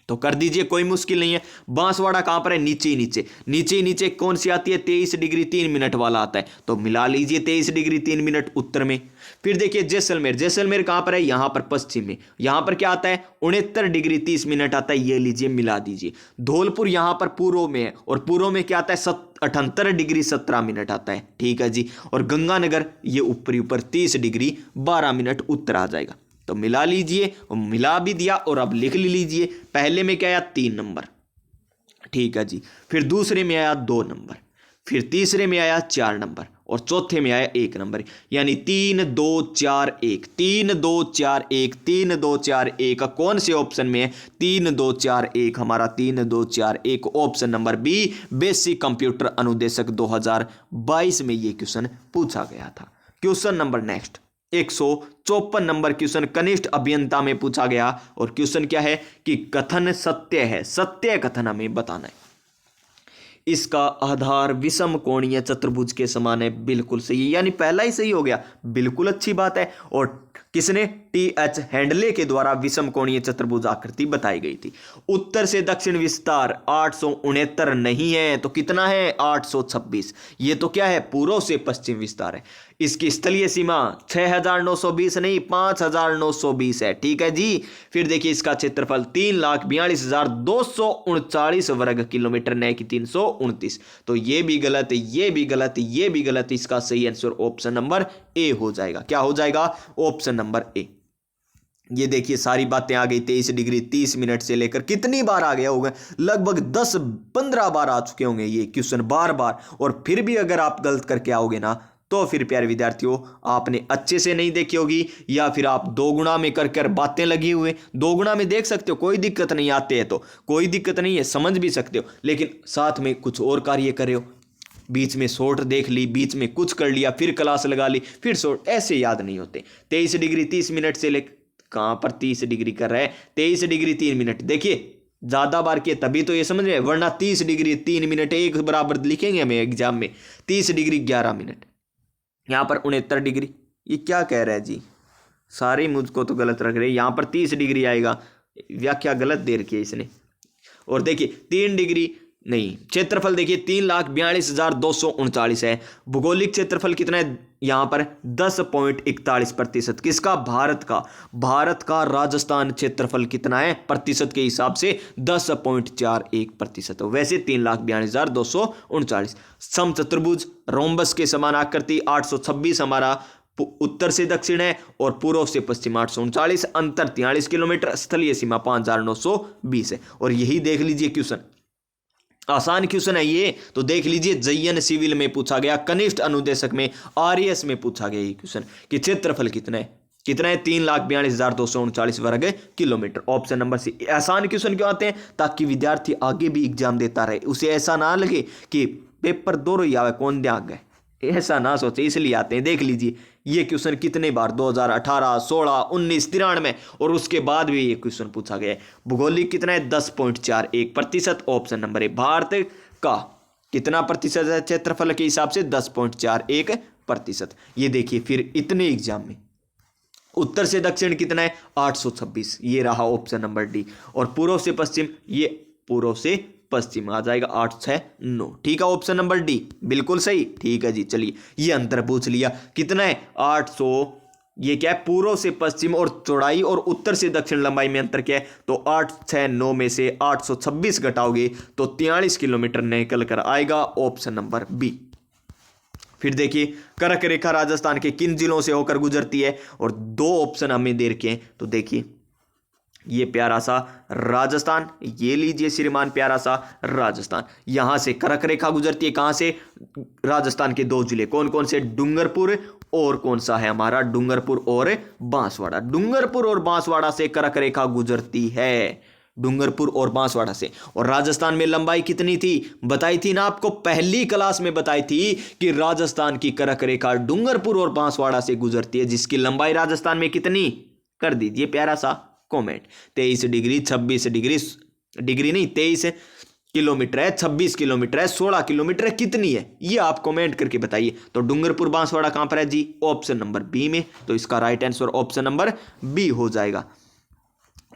तो कर दीजिए, कोई मुश्किल नहीं है। बांसवाड़ा कहां पर है, नीचे ही नीचे, नीचे ही नीचे कौन सी आती है, 23 डिग्री 3 मिनट वाला आता है, तो मिला लीजिए 23 डिग्री 3 मिनट उत्तर में। फिर देखिए जैसलमेर, जैसलमेर कहां पर है, यहां पर पश्चिम में, यहां पर क्या आता है, 69 डिग्री 30 मिनट आता है, ये लीजिए मिला दीजिए। धौलपुर यहां पर पूर्व में है, और पूर्व में क्या आता है, 78 डिग्री 17 मिनट आता है। ठीक है जी। और गंगानगर ये ऊपरी ऊपर 30 डिग्री 12 मिनट उत्तर आ जाएगा। तो मिला लीजिए, मिला भी दिया, और अब लिख लीजिए। पहले में क्या आया, 3 नंबर। ठीक है जी। फिर दूसरे में आया 2 नंबर, फिर तीसरे में आया 4 नंबर, और चौथे में आया 1 नंबर। यानी 3 2 4 1, 3 2 4 1, 3 2 4 1 कौन से ऑप्शन में है, 3 2 4 1 हमारा 3 2 4 1 option number B, basic computer अनुदेशक 2022 में ये क्वेश्चन पूछा गया था। क्वेश्चन नंबर नेक्स्ट 154 नंबर क्वेश्चन कनिष्ठ अभियंता में पूछा गया, और क्वेश्चन क्या है कि कथन सत्य है, सत्य कथन हमें बताना है। इसका आधार विषम कोणीय चतुर्भुज के समान है, बिल्कुल सही, यानी पहला ही सही हो गया, बिल्कुल अच्छी बात है। और किसने, टी.एच. हैंडले के द्वारा विषम कोणीय चतुर्भुज आकृति बताई गई थी। उत्तर से दक्षिण विस्तार 869 नहीं है, तो कितना है, 826। ये तो क्या है, पूर्व से पश्चिम विस्तार है। इसकी स्थलीय सीमा 6,920 नहीं, 5,920 है। ठीक है जी। फिर देखिए इसका क्षेत्रफल 3,42,239 वर्ग किलोमीटर, न कि 329। तो ये भी गलत है, ये भी गलत है, ये भी गलत है। इसका सही आंसर ऑप्शन नंबर ए हो जाएगा। क्या हो जाएगा, ऑप्शन नंबर ए। ये देखिए सारी बातें आ गई। 23 डिग्री 30 मिनट से लेकर कितनी बार आ गया होगा, लगभग 10-15 बार आ चुके होंगे ये क्वेश्चन बार बार। और फिर भी अगर आप गलत करके आओगे ना, तो फिर प्यारे विद्यार्थियों आपने अच्छे से नहीं देखी होगी, या फिर आप 2 गुना में कर कर बातें लगी हुए। 2 गुना में देख सकते हो, कोई दिक्कत नहीं, आते हैं तो कोई दिक्कत नहीं है, समझ भी सकते हो, लेकिन साथ में कुछ और कार्य करे हो। बीच में शॉर्ट देख ली, बीच में कुछ कर लिया, फिर क्लास लगा ली, फिर शॉर्ट, ऐसे याद नहीं होते। 23 डिग्री 30 मिनट से लेकर कहां पर 30 डिग्री कर रहा है, 23 डिग्री 3 मिनट। देखिए ज्यादा बार किए तभी तो ये समझ में, वरना 30 डिग्री 3 मिनट एक बराबर लिखेंगे हमें एग्जाम में। 30 डिग्री 11 मिनट, यहां पर 69 डिग्री। ये क्या कह रहा है जी, सारे मुझको तो गलत रख रहे हैं। यहां पर 30 डिग्री आएगा, व्याख्या गलत दे रखी है इसने। और देखिए 3 डिग्री नहीं, क्षेत्रफल देखिए 3,42,239 है। भौगोलिक क्षेत्रफल कितना है यहां पर, 10.41%। किसका, भारत का। भारत का राजस्थान क्षेत्रफल कितना है, प्रतिशत के हिसाब से 10.41%। वैसे 3,42,239। समचतुर्भुज रोम्बस के समान आकृति 826 हमारा उत्तर से दक्षिण है और पूर्व से पश्चिम 839, अंतर 43 किलोमीटर, स्थलीय सीमा 5920 है। और यही देख लीजिए क्वेश्चन, आसान क्वेश्चन है ये, तो देख लीजिए जयन सिविल में पूछा गया, कनिष्ठ अनुदेशक में, आरएएस में पूछा गया ये क्वेश्चन कि क्षेत्रफल कितना है, 3,42,239 वर्ग किलोमीटर। ऑप्शन नंबर सी। आसान क्वेश्चन क्यों आते हैं? ताकि विद्यार्थी आगे भी एग्जाम देता रहे, उसे ऐसा ना लगे कि पेपर दो ही आवे कौन दे आगे, ऐसा ना सोचे, इसलिए आते हैं। देख लीजिए ये क्वेश्चन कितने बार 2018, 16, 19, 93 और उसके बाद भी ये क्वेश्चन पूछा गया है। भूगोलिक कितना है? 10.41%। Option number A. भारत का कितना प्रतिशत है क्षेत्रफल के हिसाब से? 10.41%। ये देखिए फिर इतने एग्जाम में उत्तर से दक्षिण कितना है? 826। ये रहा ऑप्शन नंबर डी। और पूर्व से पश्चिम, ये पूर्व से पश्चिम आ जाएगा 869। ठीक है, ऑप्शन नंबर डी बिल्कुल सही। ठीक है जी, चलिए ये अंतर पूछ लिया, कितना है? 800। ये क्या है? पूर्व से पश्चिम और चौड़ाई और उत्तर से दक्षिण लंबाई में अंतर क्या है? तो 869 में से 826 घटाओगे तो 43 किलोमीटर निकल कर आएगा, ऑप्शन नंबर बी। फिर देखिए कर्क रेखा राजस्थान के किन जिलों से होकर गुजरती है? और दो ऑप्शन हमें दे रखे हैं, तो देखिए ये प्यारा सा राजस्थान, ये लीजिए श्रीमान प्यारा सा राजस्थान, यहां से कर्क रेखा गुजरती है। कहां से? राजस्थान के दो जिले, कौन कौन से? डूंगरपुर और कौन सा है हमारा? डूंगरपुर और बांसवाड़ा। डूंगरपुर और बांसवाड़ा से कर्क रेखा गुजरती है, डूंगरपुर और बांसवाड़ा से। और राजस्थान में लंबाई कितनी थी? बताई थी ना आपको, पहली क्लास में बताई थी कि राजस्थान की कर्क रेखा डूंगरपुर और बांसवाड़ा से गुजरती है, जिसकी लंबाई राजस्थान में कितनी? कर दीजिए प्यारा सा कमेंट। 23 डिग्री, 26 डिग्री नहीं 23 किलोमीटर है, 26 किलोमीटर है, 16 किलोमीटर है, कितनी है ये आप कमेंट करके बताइए। तो डूंगरपुर बांसवाड़ा कहां पर है जी? ऑप्शन नंबर बी में। तो इसका right answer option number B हो जाएगा।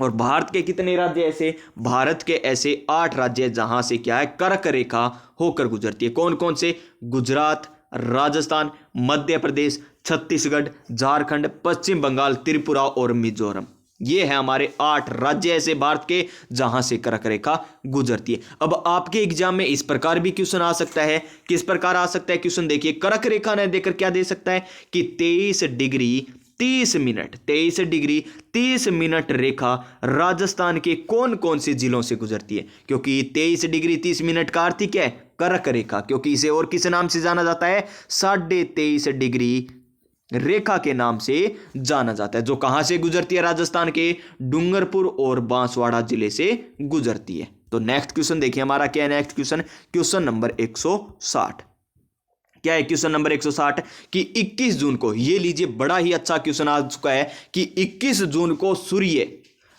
और भारत के कितने राज्य ऐसे? भारत के ऐसे 8 राज्य जहां से क्या है? कर्क रेखा होकर गुजरती है। कौन कौन से? गुजरात, राजस्थान, मध्य प्रदेश, छत्तीसगढ़, झारखंड, पश्चिम बंगाल, त्रिपुरा और मिजोरम। ये है हमारे 8 राज्य ऐसे भारत के जहां से कर्क रेखा गुजरती है। अब आपके एग्जाम में इस प्रकार भी क्वेश्चन आ सकता है। किस प्रकार आ सकता है क्वेश्चन? देखिए कर्क रेखा ने देकर क्या दे सकता है कि 23 डिग्री 30 मिनट, 23 डिग्री 30 मिनट रेखा राजस्थान के कौन कौन से जिलों से गुजरती है? क्योंकि 23 डिग्री 30 मिनट का अर्थ क्या है? कर्क रेखा, क्योंकि इसे और किस नाम से जाना जाता है? 23.5 डिग्री रेखा के नाम से जाना जाता है, जो कहां से गुजरती है? राजस्थान के डूंगरपुर और बांसवाड़ा जिले से गुजरती है। तो नेक्स्ट क्वेश्चन देखिए हमारा क्या है। Next question, question number 160। क्या है क्वेश्चन नंबर 160 कि 21 जून को, ये लीजिए बड़ा ही अच्छा क्वेश्चन आ चुका है कि 21 जून को सूर्य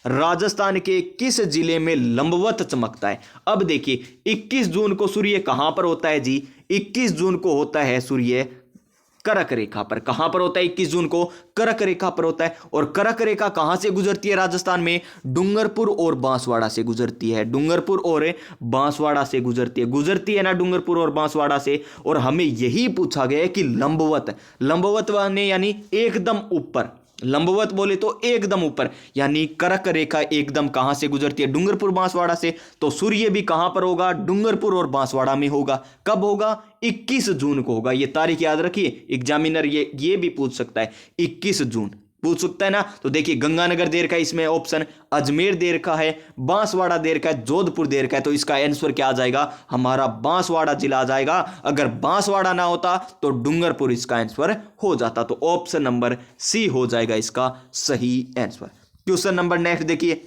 राजस्थान के किस जिले में लंबवत चमकता है? अब देखिए 21 जून को सूर्य कहां पर होता है जी? 21 जून को होता है सूर्य कर्क रेखा पर। कहां पर होता है? 21 जून को कर्क रेखा पर होता है। और कर्क रेखा कहां से गुजरती है राजस्थान में? डूंगरपुर और बांसवाड़ा से गुजरती है। डूंगरपुर और बांसवाड़ा से गुजरती है ना, डूंगरपुर और बांसवाड़ा से। और हमें यही पूछा गया है कि लंबवत, लंबवत यानी एकदम ऊपर, लंबवत बोले तो एकदम ऊपर, यानी कर्क रेखा एकदम कहां से गुजरती है? डूंगरपुर बांसवाड़ा से। तो सूर्य भी कहां पर होगा? डूंगरपुर और बांसवाड़ा में होगा। कब होगा? 21 जून को होगा। ये तारीख याद रखिए, एग्जामिनर ये भी पूछ सकता है, 21 जून पूछ सकता है ना। तो देखिए गंगानगर दे रखा है इसमें ऑप्शन, अजमेर दे रखा है, बांसवाड़ा दे रखा है, जोधपुर दे रखा है। तो इसका आंसर क्या आ जाएगा? हमारा बांसवाड़ा जिला आ जाएगा। अगर बांसवाड़ा ना होता तो डूंगरपुर इसका आंसर हो जाता। तो ऑप्शन नंबर सी हो जाएगा इसका सही आंसर। क्वेश्चन नंबर नेक्स्ट देखिए,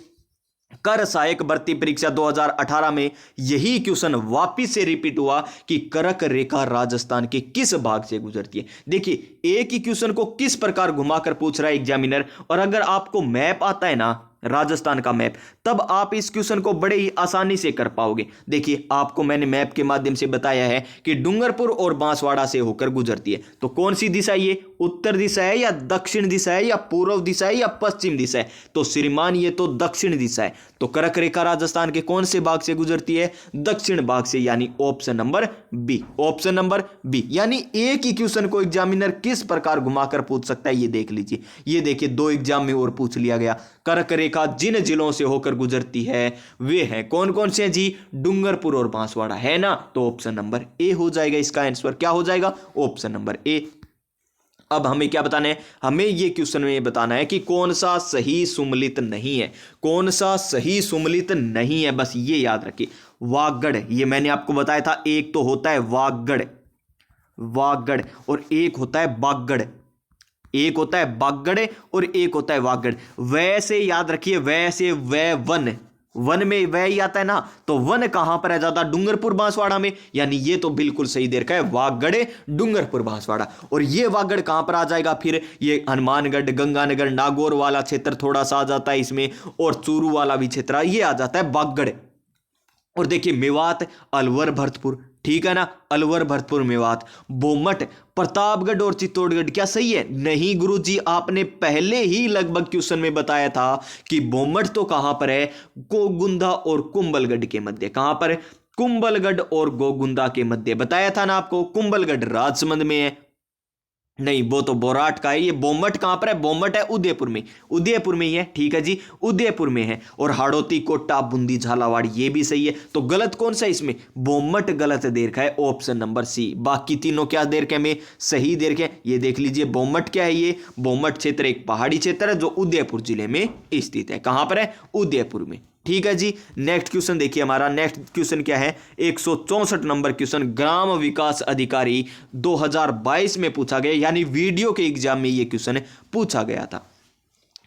कर सहायक भर्ती परीक्षा 2018 में यही क्वेश्चन वापिस से रिपीट हुआ कि कर्क रेखा राजस्थान के किस भाग से गुजरती है। देखिए एक ही क्वेश्चन को किस प्रकार घुमाकर पूछ रहा है एग्जामिनर। और अगर आपको मैप आता है ना, राजस्थान का मैप, तब आप इस क्वेश्चन को बड़े ही आसानी से कर पाओगे। देखिए आपको मैंने मैप के माध्यम से बताया है कि डूंगरपुर और बांसवाड़ा से होकर गुजरती है। तो कौन सी दिशा ये? उत्तर दिशा है या दक्षिण दिशा है या पूर्व दिशा है या पश्चिम दिशा है? तो श्रीमान ये तो दक्षिण दिशा है। तो कर्क रेखा राजस्थान के कौन से भाग से गुजरती है? दक्षिण भाग से, यानी option number B. Option number B, यानी एक ही क्वेश्चन को एग्जामिनर किस प्रकार घुमाकर पूछ सकता है ये देख लीजिए। ये देखिए 2 एग्जाम में और पूछ लिया गया। कर्क रेखा जिन जिलों से होकर गुजरती है वे हैं कौन कौन से जी? डूंगरपुर और बांसवाड़ा, है ना। तो ऑप्शन नंबर ए हो जाएगा इसका आंसर। क्या हो जाएगा? Option number A. अब हमें क्या बताना है, हमें ये क्वेश्चन में बताना है कि कौन सा सही सुमलित नहीं है, कौन सा सही सुमलित नहीं है, बस ये याद रखिए। वागड़, ये मैंने आपको बताया था, एक तो होता है वागड़, वागड़, और एक होता है बागड़, एक होता है बागड़ और एक होता है वागड़। वैसे याद रखिए, वैसे वह वन, वन में वह ही आता है ना, तो वन कहां पर है ज्यादा, डूंगरपुर बांसवाड़ा में, यानी ये तो बिल्कुल सही दे रखा है, वागड़ डूंगरपुर बांसवाड़ा। और ये वागड़ कहां पर आ जाएगा फिर, ये हनुमानगढ़, गंगानगर, नागौर वाला क्षेत्र थोड़ा सा आ जाता है इसमें, और चूरू वाला भी क्षेत्र ये आ जाता है बागड़। और देखिए मेवात, अलवर, भरतपुर, ठीक है ना, अलवर, भरतपुर, मेवात, बोमट, प्रतापगढ़ और चित्तौड़गढ़। क्या सही है? नहीं गुरुजी, आपने पहले ही लगभग क्वेश्चन में बताया था कि बोमट तो कहां पर है, गोगुंदा और कुंभलगढ़ के मध्य। कहां पर है? कुंभलगढ़ और गोगुंदा के मध्य बताया था ना आपको। कुंभलगढ़ राजसमंद में है, नहीं वो तो बोराट का है। ये बोमट कहां पर है? बोमट है उदयपुर में, उदयपुर में ही है, ठीक है जी, उदयपुर में है। और हाड़ौती, कोटा, बूंदी, झालावाड़ ये भी सही है। तो गलत कौन सा है इसमें? बोमट गलत दे रखा है, ऑप्शन नंबर सी। बाकी तीनों क्या दे रखे में? सही दे रखे। ये देख लीजिए बोमट क्या है, ये बोमट क्षेत्र एक पहाड़ी क्षेत्र है जो उदयपुर जिले में स्थित है। कहां पर है? उदयपुर में, ठीक है जी। नेक्स्ट क्वेश्चन देखिए, हमारा नेक्स्ट क्वेश्चन क्या है, 164 नंबर क्वेश्चन, ग्राम विकास अधिकारी 2022 में पूछा गया, यानी वीडियो के एग्जाम में यह क्वेश्चन पूछा गया था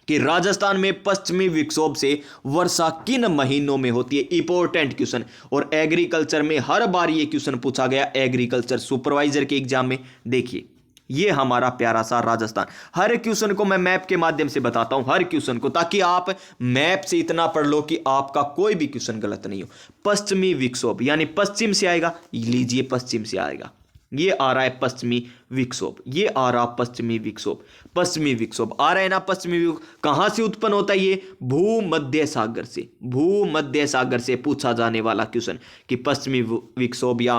कि राजस्थान में पश्चिमी विक्षोभ से वर्षा किन महीनों में होती है। इंपॉर्टेंट क्वेश्चन, और एग्रीकल्चर में हर बार यह क्वेश्चन पूछा गया, एग्रीकल्चर सुपरवाइजर के एग्जाम में। देखिए ये हमारा प्यारा सा राजस्थान, हर क्वेश्चन को मैं मैप के माध्यम से बताता हूं, हर क्वेश्चन को, ताकि आप मैप से इतना पढ़ लो कि आपका कोई भी क्वेश्चन गलत नहीं हो। पश्चिमी विक्षोभ यानी पश्चिम से आएगा, लीजिए पश्चिम से आएगा, ये आ रहा है पश्चिमी विक्षोभ, ये आ रहा पश्चिमी विक्षोभ, पश्चिमी विक्षोभ आ रहा है ना। पश्चिमी विक्षोभ कहां से उत्पन्न होता है? ये भूमध्य सागर से, भूमध्य सागर से पूछा जाने वाला क्वेश्चन कि पश्चिमी विक्षोभ या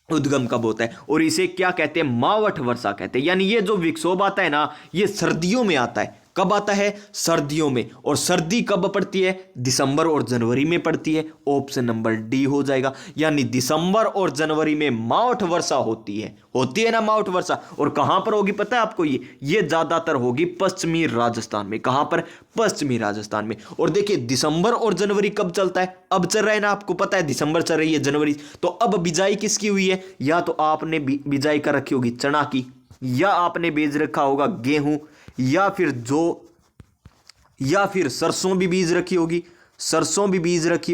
उद्गम कब होता है। और इसे क्या कहते हैं? मावठ वर्षा कहते हैं। यानी ये जो विक्षोभ आता है ना, ये सर्दियों में आता है। कब आता है? सर्दियों में। और सर्दी कब पड़ती है? दिसंबर और जनवरी में पड़ती है। ऑप्शन नंबर डी हो जाएगा, यानी दिसंबर और जनवरी में मावठ वर्षा होती है ना मावठ वर्षा। और कहां पर होगी पता है आपको? ये ज्यादातर होगी पश्चिमी राजस्थान में। कहां पर? पश्चिमी राजस्थान में। और देखिए दिसंबर और जनवरी कब चलता है? अब चल रहा है ना, आपको पता है दिसंबर चल रही है, जनवरी। तो अब बिजाई किसकी हुई है? या तो आपने बिजाई कर रखी होगी चना की, या आपने बीज रखा होगा गेहूं, या फिर सरसों भी बीज रखी होगी, सरसों भी बीज रखी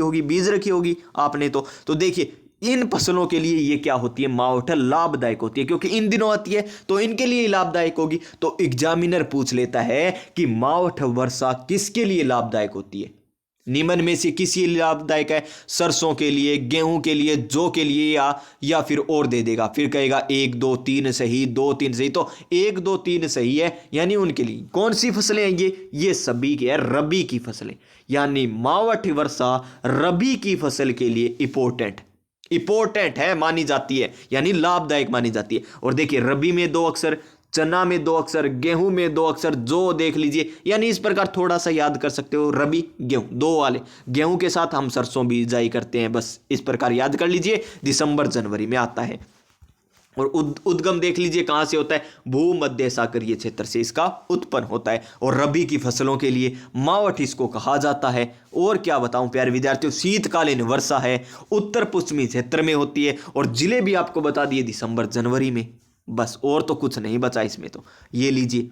होगी आपने। तो देखिए इन फसलों के लिए ये क्या होती है? मावठ लाभदायक होती है, क्योंकि इन दिनों आती है तो इनके लिए लाभदायक होगी। तो एग्जामिनर पूछ लेता है कि मावठ वर्षा किसके लिए लाभदायक होती है, निम्न में से किसी लाभदायक है? सरसों के लिए, गेहूं के लिए, जौ के लिए, या फिर और दे देगा, फिर कहेगा 1 2 3 सही, 2 3 सही। तो 1 2 3 सही है, यानी उनके लिए कौन सी फसलें हैं? ये सभी की है, रबी की फसलें। यानी मावठ वर्षा रबी की फसल के लिए इंपॉर्टेंट है, मानी जाती है, यानी लाभदायक मानी जाती है। और देखिए रबी में 2 अक्षर, चना में 2 अक्षर, गेहूं में 2 अक्षर, जो देख लीजिए। यानी इस प्रकार थोड़ा सा याद कर सकते हो, रबी गेहूं 2 वाले, गेहूं के साथ हम सरसों भी बिजाई करते हैं, बस इस प्रकार याद कर लीजिए। दिसंबर जनवरी में आता है। और उद्गम देख लीजिए कहां से होता है? भूमध्य सागरीय क्षेत्र से इसका उत्पन्न होता है। और रबी की फसलों के लिए मावठ इसको कहा जाता है। और क्या बताऊं प्यारे विद्यार्थियों, शीतकालीन वर्षा है, उत्तर पश्चिमी क्षेत्र में होती है। और जिले भी आपको बता दिए, दिसंबर जनवरी में, बस और तो कुछ नहीं बचा इसमें। तो ये लीजिए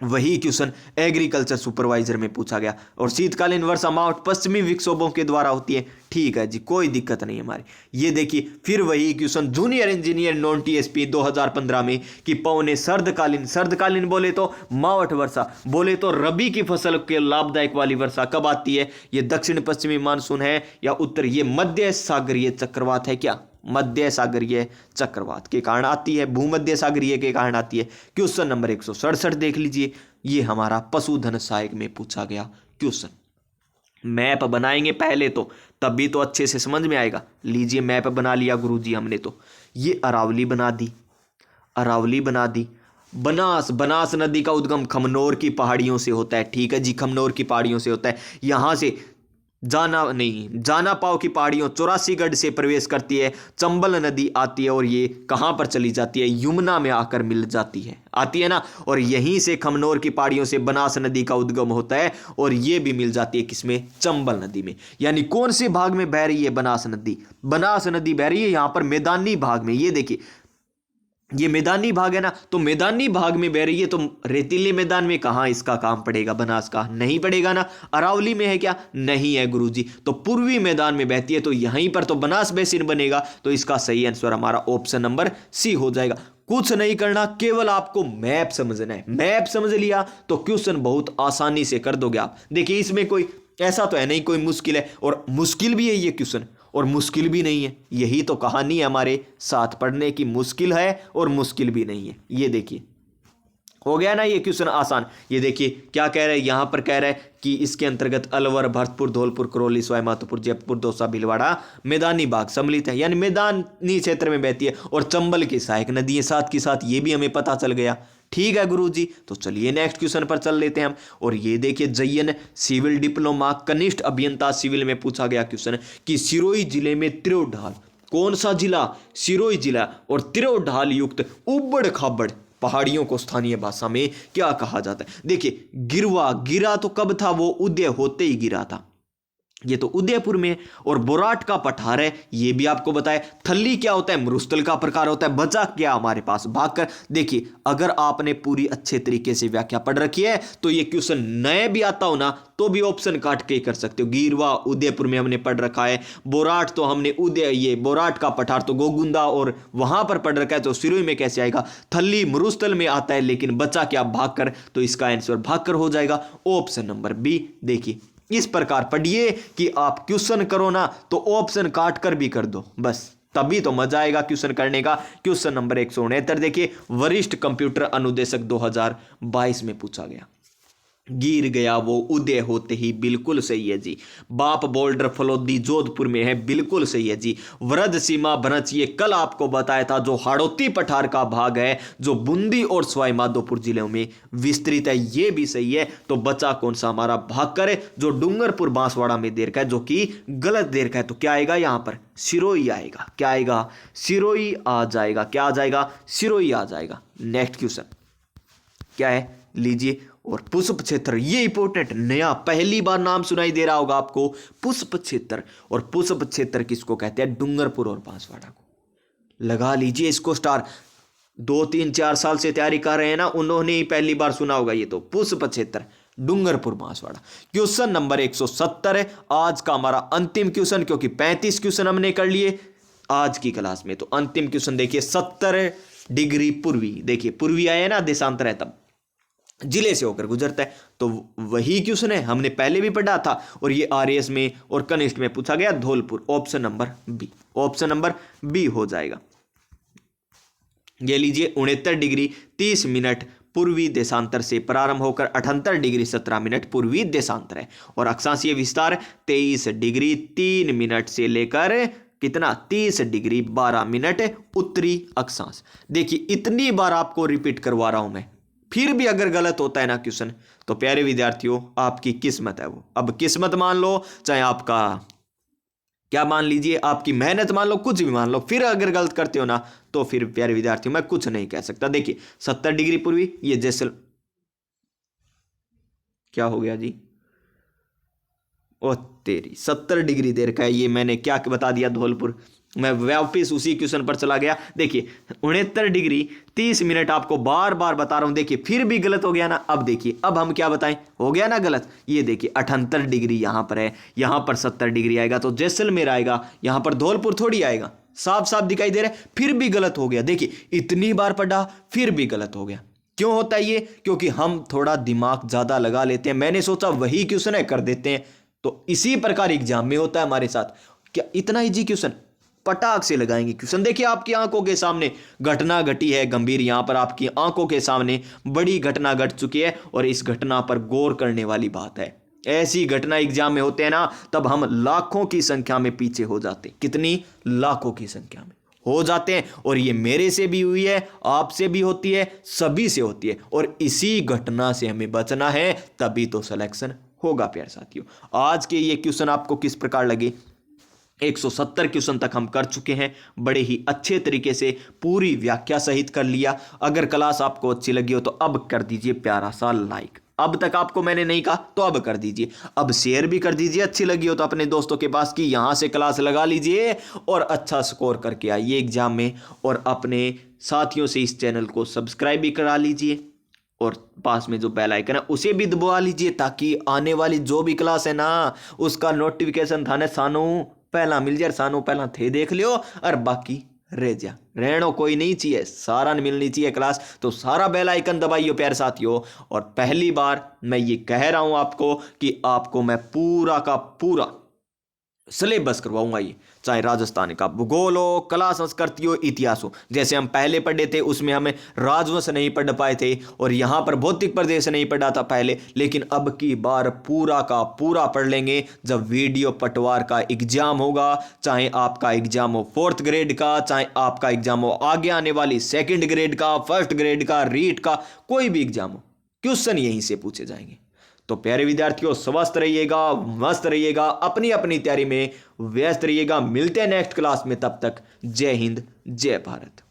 वही क्वेश्चन एग्रीकल्चर सुपरवाइजर में पूछा गया। और शीतकालीन वर्षा मावठ पश्चिमी विक्षोभों के द्वारा होती है, ठीक है जी, कोई दिक्कत नहीं हमारी। ये देखिए फिर वही question junior engineer non TSP 2015 में कि पौने सर्दकालीन बोले तो मावठ वर्षा, बोले तो रबी की फसल के लाभदायक वाली वर्षा कब आती है? ये दक्षिण पश्चिमी मानसून है या उत्तर? ये मध्य सागरीय चक्रवात है। क्या? मध्य सागरीय चक्रवात के कारण आती है, भूमध्य सागरीय के कारण आती है। क्वेश्चन नंबर 167 देख लीजिए, ये हमारा पशुधन सहायक में पूछा गया क्वेश्चन। मैप बनाएंगे पहले तो, तभी तो अच्छे से समझ में आएगा। लीजिए मैप बना लिया गुरुजी हमने। तो ये अरावली बना दी, बनास नदी का उद्गम खमनोर की पहाड़ियों से होता है, ठीक है जी, खमनोर की पहाड़ियों से होता है। यहां से जाना पाव की पहाड़ियों 84 से प्रवेश करती है, चंबल नदी आती है और ये कहाँ पर चली जाती है, यमुना में आकर मिल जाती है, आती है ना। और यहीं से खमनोर की पहाड़ियों से बनास नदी का उद्गम होता है और ये भी मिल जाती है किसमें, चंबल नदी में। यानी कौन से भाग में बह रही है बनास नदी, बनास नदी बह रही है यहां पर मैदानी भाग में। ये देखिए ये मैदानी भाग है ना, तो मैदानी भाग में बह रही है, तो रेतीले मैदान में कहां इसका काम पड़ेगा, बनास का नहीं पड़ेगा ना। अरावली में है क्या, नहीं है गुरुजी। तो पूर्वी मैदान में बहती है, तो यहीं पर तो बनास बेसिन बनेगा। तो इसका सही आंसर हमारा ऑप्शन नंबर सी हो जाएगा। कुछ नहीं करना, केवल आपको मैप समझना है। मैप समझ लिया तो क्वेश्चन बहुत आसानी से कर दोगे आप। देखिए इसमें कोई ऐसा तो है नहीं कोई मुश्किल है, और मुश्किल भी है ये क्वेश्चन और मुश्किल भी नहीं है। यही तो कहानी है हमारे साथ पढ़ने की, मुश्किल है और मुश्किल भी नहीं है। ये देखिए हो गया ना ये क्वेश्चन आसान। ये देखिए क्या कह रहा है, यहां पर कह रहा है कि इसके अंतर्गत अलवर, भरतपुर, धौलपुर, करौली, सवाई माधोपुर, जयपुर, दौसा, भीलवाड़ा मैदानी भाग सम्मिलित है, यानी मैदानी क्षेत्र में बहती है। और चंबल की सहायक नदी है साथ के साथ, ये भी हमें पता चल गया। ठीक है गुरुजी, तो चलिए नेक्स्ट क्वेश्चन पर चल लेते हैं हम। और ये देखिए जयन सिविल डिप्लोमा कनिष्ठ अभियंता सिविल में पूछा गया क्वेश्चन कि सिरोही जिले में त्रिउढ़ाल, कौन सा जिला, सिरोही जिला, और त्रिउढ़ाल युक्त उबड़ खाबड़ पहाड़ियों को स्थानीय भाषा में क्या कहा जाता है। देखिए गिरवा, गिरा तो कब था, वो उदय होते ही गिरा था, ये तो उदयपुर में। और बोराट का पठार है, ये भी आपको बताया। थल्ली क्या होता है, मरुस्थल का प्रकार होता है। बचा क्या हमारे पास, भागकर। देखिए अगर आपने पूरी अच्छे तरीके से व्याख्या पढ़ रखी है तो ये क्वेश्चन नए भी आता हो ना तो भी ऑप्शन काट के कर सकते हो। गिरवा उदयपुर में हमने पढ़ रखा है, बोराट तो हमने ये बोराट का पठार तो गोगुंदा और वहां पर पढ़ रखा है, तो सिरोही में कैसे आएगा। थल्ली मरुस्थल में आता है, लेकिन बचा क्या, भागकर। तो इसका आंसर भागकर हो जाएगा, ऑप्शन नंबर बी। देखिए इस प्रकार पढ़िए कि आप क्वेश्चन करो ना तो ऑप्शन काट कर भी कर दो, बस तभी तो मजा आएगा क्वेश्चन करने का। क्वेश्चन नंबर 169 देखिए, वरिष्ठ कंप्यूटर अनुदेशक 2022 में पूछा गया। गिर गया वो उदय होते ही, बिल्कुल सही है जी। बाप बोल्डर फलोदी जोधपुर में है, बिल्कुल सही है जी। वृद्ध सीमा भ्रंच, ये कल आपको बताया था, जो हाड़ौती पठार का भाग है, जो बूंदी और सवाई माधोपुर जिलों में विस्तृत है, ये भी सही है। तो बचा कौन सा हमारा, भागकर, जो डूंगरपुर बांसवाड़ा में देर का है, जो कि गलत देर का है। तो क्या आएगा यहां पर, सिरोही आएगा। क्या आएगा, सिरोही आ जाएगा। क्या आ जाएगा, सिरोही आ जाएगा। नेक्स्ट क्वेश्चन क्या है, लीजिए। और पुष्प क्षेत्र, ये इंपॉर्टेंट, नया पहली बार नाम सुनाई दे रहा होगा आपको, पुष्प क्षेत्र। और पुष्प क्षेत्र किसको कहते हैं, डूंगरपुर और बांसवाड़ा को। लगा लीजिए इसको स्टार। 2-3-4 साल से तैयारी कर रहे हैं ना, उन्होंने ही पहली बार सुना होगा ये तो, पुष्प क्षेत्र डूंगरपुर बांसवाड़ा। क्वेश्चन नंबर 170 है आज का हमारा अंतिम क्वेश्चन, क्योंकि 35 क्वेश्चन हमने कर लिए आज की क्लास में। तो अंतिम क्वेश्चन देखिए, 70 डिग्री पूर्वी। देखिए पूर्वी आया ना, देशांतर है तब जिले से होकर गुजरता है, तो वही क्वेश्चन है, हमने पहले भी पढ़ा था। और ये आरएएस में और कनिष्ठ में पूछा गया, Dholpur. Option number B, option number B हो जाएगा। ये लीजिए 69 डिग्री 30 मिनट पूर्वी देशांतर से प्रारंभ होकर 78 डिग्री 17 मिनट पूर्वी देशांतर है। और अक्षांशीय विस्तार 23 डिग्री 3 मिनट से लेकर कितना, 30 डिग्री 12 मिनट उत्तरी अक्षांश। देखिए इतनी बार आपको रिपीट करवा रहा हूं मैं, फिर भी अगर गलत होता है ना क्वेश्चन, तो प्यारे विद्यार्थियों आपकी किस्मत है वो। अब किस्मत मान लो, चाहे आपका क्या मान लीजिए, आपकी मेहनत मान लो, कुछ भी मान लो, फिर अगर गलत करते हो ना तो फिर प्यारे विद्यार्थियों मैं कुछ नहीं कह सकता। देखिए 70 डिग्री पूर्वी, ये जैसल, क्या हो गया जी, ओ तेरी 70 डिग्री देर का है, ये मैंने क्या बता दिया, धौलपुर। मैं वापिस उसी क्वेश्चन पर चला गया। देखिए 69 डिग्री 30 मिनट आपको बार बार बता रहा हूं, देखिए फिर भी गलत हो गया ना। अब देखिए अब हम क्या बताएं, हो गया ना गलत। ये देखिए 78 डिग्री यहां पर है, यहां पर 70 डिग्री आएगा तो जैसलमेर आएगा, यहां पर धौलपुर थोड़ी आएगा। साफ साफ दिखाई दे रहा है, फिर भी गलत हो गया। देखिए इतनी बार पढ़ा फिर भी गलत हो गया। क्यों होता है ये, क्योंकि हम थोड़ा दिमाग ज्यादा लगा लेते हैं। मैंने सोचा वही क्वेश्चन है कर देते हैं, तो इसी प्रकार एग्जाम में होता है हमारे साथ। क्या इतना इजी क्वेश्चन पटाख से लगाएंगे क्वेश्चन। देखिए आपकी आंखों के सामने घटना घटी है गंभीर, यहां पर आपकी आंखों के सामने बड़ी घटना घट चुकी है और इस घटना पर गौर करने वाली बात है। ऐसी घटना एग्जाम में होते हैं ना, तब हम लाखों की संख्या में पीछे हो जाते। कितनी, लाखों की संख्या में हो जाते हैं। और ये मेरे से भी हुई है, आपसे भी होती है, सभी से होती है। और इसी घटना से हमें बचना है, तभी तो सिलेक्शन होगा प्यारे साथियों। आज के ये क्वेश्चन आपको किस प्रकार लगे? 170 क्वेश्चन तक हम कर चुके हैं, बड़े ही अच्छे तरीके से पूरी व्याख्या सहित कर लिया। अगर क्लास आपको अच्छी लगी हो तो अब कर दीजिए प्यारा सा लाइक। अब तक आपको मैंने नहीं कहा तो अब कर दीजिए। अब शेयर भी कर दीजिए, अच्छी लगी हो तो अपने दोस्तों के पास, कि यहां से क्लास लगा लीजिए और अच्छा स्कोर करके आइए एग्जाम में। और अपने साथियों से इस चैनल को सब्सक्राइब भी करा लीजिए और पास में जो बेल आइकन है उसे भी दबा लीजिए, ताकि आने वाली जो भी क्लास है ना उसका नोटिफिकेशन थाने सानू पहला मिल जाए। सानू पहला थे देख लियो और बाकी रह जा, रहनो कोई नहीं चाहिए, सारा मिलनी चाहिए क्लास। तो सारा बेल आइकन दबाइयो प्यारे साथियों। और पहली बार मैं ये कह रहा हूं आपको कि आपको मैं पूरा का पूरा सिलेबस करवाऊंगा, ये चाहे राजस्थान का भूगोल हो, कला संस्कृति हो, इतिहास हो। जैसे हम पहले पढ़े थे उसमें हमें राजवंश नहीं पढ़ पाए थे और यहां पर भौतिक प्रदेश नहीं पढ़ा था पहले, लेकिन अब की बार पूरा का पूरा पढ़ लेंगे जब वीडियो पटवार का एग्जाम होगा। चाहे आपका एग्जाम हो 4th ग्रेड का, चाहे आपका एग्जाम हो आगे आने वाली 2nd ग्रेड का, 1st ग्रेड का, रीट का, कोई भी एग्जाम हो, क्वेश्चन यहीं से पूछे जाएंगे। तो प्यारे विद्यार्थियों, स्वस्थ रहिएगा, मस्त रहिएगा, अपनी अपनी तैयारी में व्यस्त रहिएगा। मिलते हैं नेक्स्ट क्लास में, तब तक जय हिंद, जय भारत।